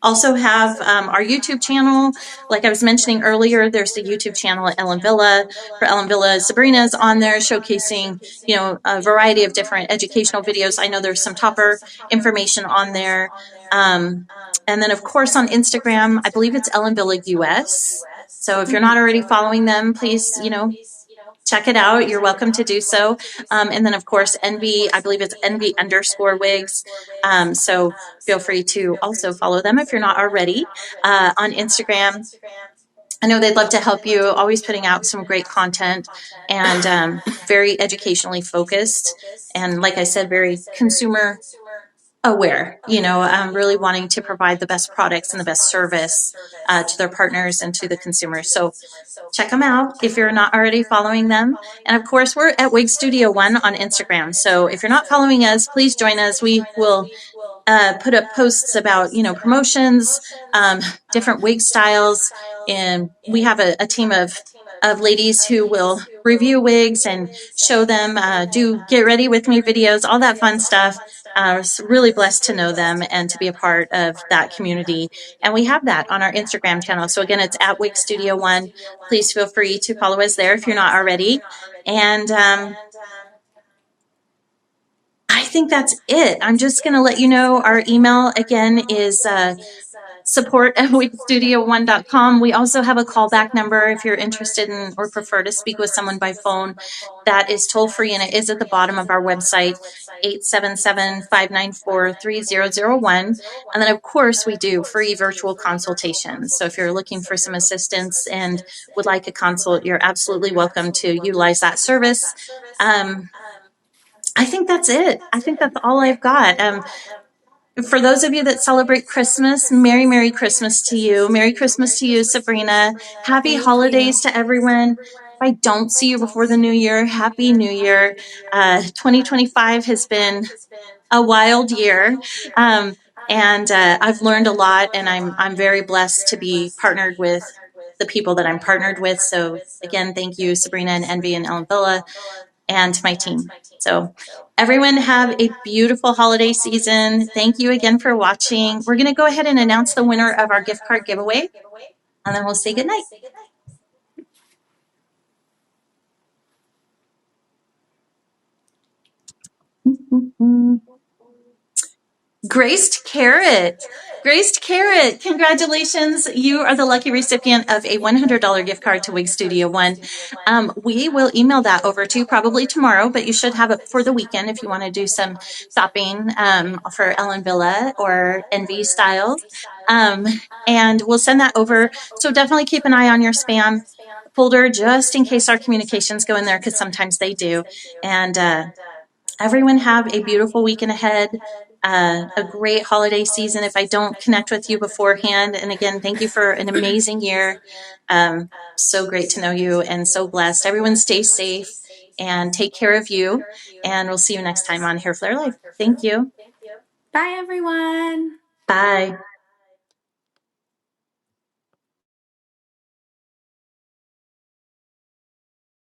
also have our YouTube channel. Like I was mentioning earlier, there's the YouTube channel at Ellen Villa. For Ellen Villa, Sabrina's on there showcasing, you know, a variety of different educational videos. I know there's some topper information on there. And then, of course, on Instagram, I believe it's Ellen Villa US. So if you're not already following them, please, you know, check it out. You're welcome to do so. And then, of course, Envy, I believe it's Envy_wigs. So feel free to also follow them if you're not already on Instagram. I know they'd love to help you, always putting out some great content and very educationally focused. And like I said, very consumer aware, really wanting to provide the best products and the best service to their partners and to the consumers. So check them out if you're not already following them. And of course, we're at Wig Studio 1 on Instagram. So if you're not following us, please join us. We will put up posts about, promotions, different wig styles. And we have a team of ladies who will review wigs and show them, do get ready with me videos, all that fun stuff. I was really blessed to know them and to be a part of that community. And we have that on our Instagram channel. So again, it's at Wig Studio 1. Please feel free to follow us there if you're not already. And I think that's it. I'm just going to let you know our email again is support@wigstudio1.com. We also have a callback number if you're interested in or prefer to speak with someone by phone. That is toll free, and it is at the bottom of our website, 877-594-3001. And then, of course, we do free virtual consultations. So if you're looking for some assistance and would like a consult, you're absolutely welcome to utilize that service. I think that's it. I think that's all I've got. For those of you that celebrate Christmas, Merry, Merry Christmas to you. Merry Christmas to you, Sabrina. Happy Thank you. holidays to everyone. If I don't see you before the new year, Happy New Year. 2025 has been a wild year. And I've learned a lot, and I'm very blessed to be partnered with the people that I'm partnered with. So again, thank you, Sabrina and Envy and Ellen Villa, and my team. So everyone have a beautiful holiday season. Thank you again for watching. We're going to go ahead and announce the winner of our gift card giveaway, and then we'll say goodnight. Graced Carrot. Graced Carrot, congratulations. You are the lucky recipient of a $100 gift card to Wig Studio 1. We will email that over to you probably tomorrow, but you should have it for the weekend if you want to do some shopping for Ellen Villa or Envy Styles. And we'll send that over. So definitely keep an eye on your spam folder just in case our communications go in there, because sometimes they do. And everyone have a beautiful weekend ahead, a great holiday season if I don't connect with you beforehand. And again, thank you for an amazing year. So great to know you and so blessed. Everyone stay safe and take care of you. And we'll see you next time on Hair Flare Live. Thank you. Bye, everyone. Bye.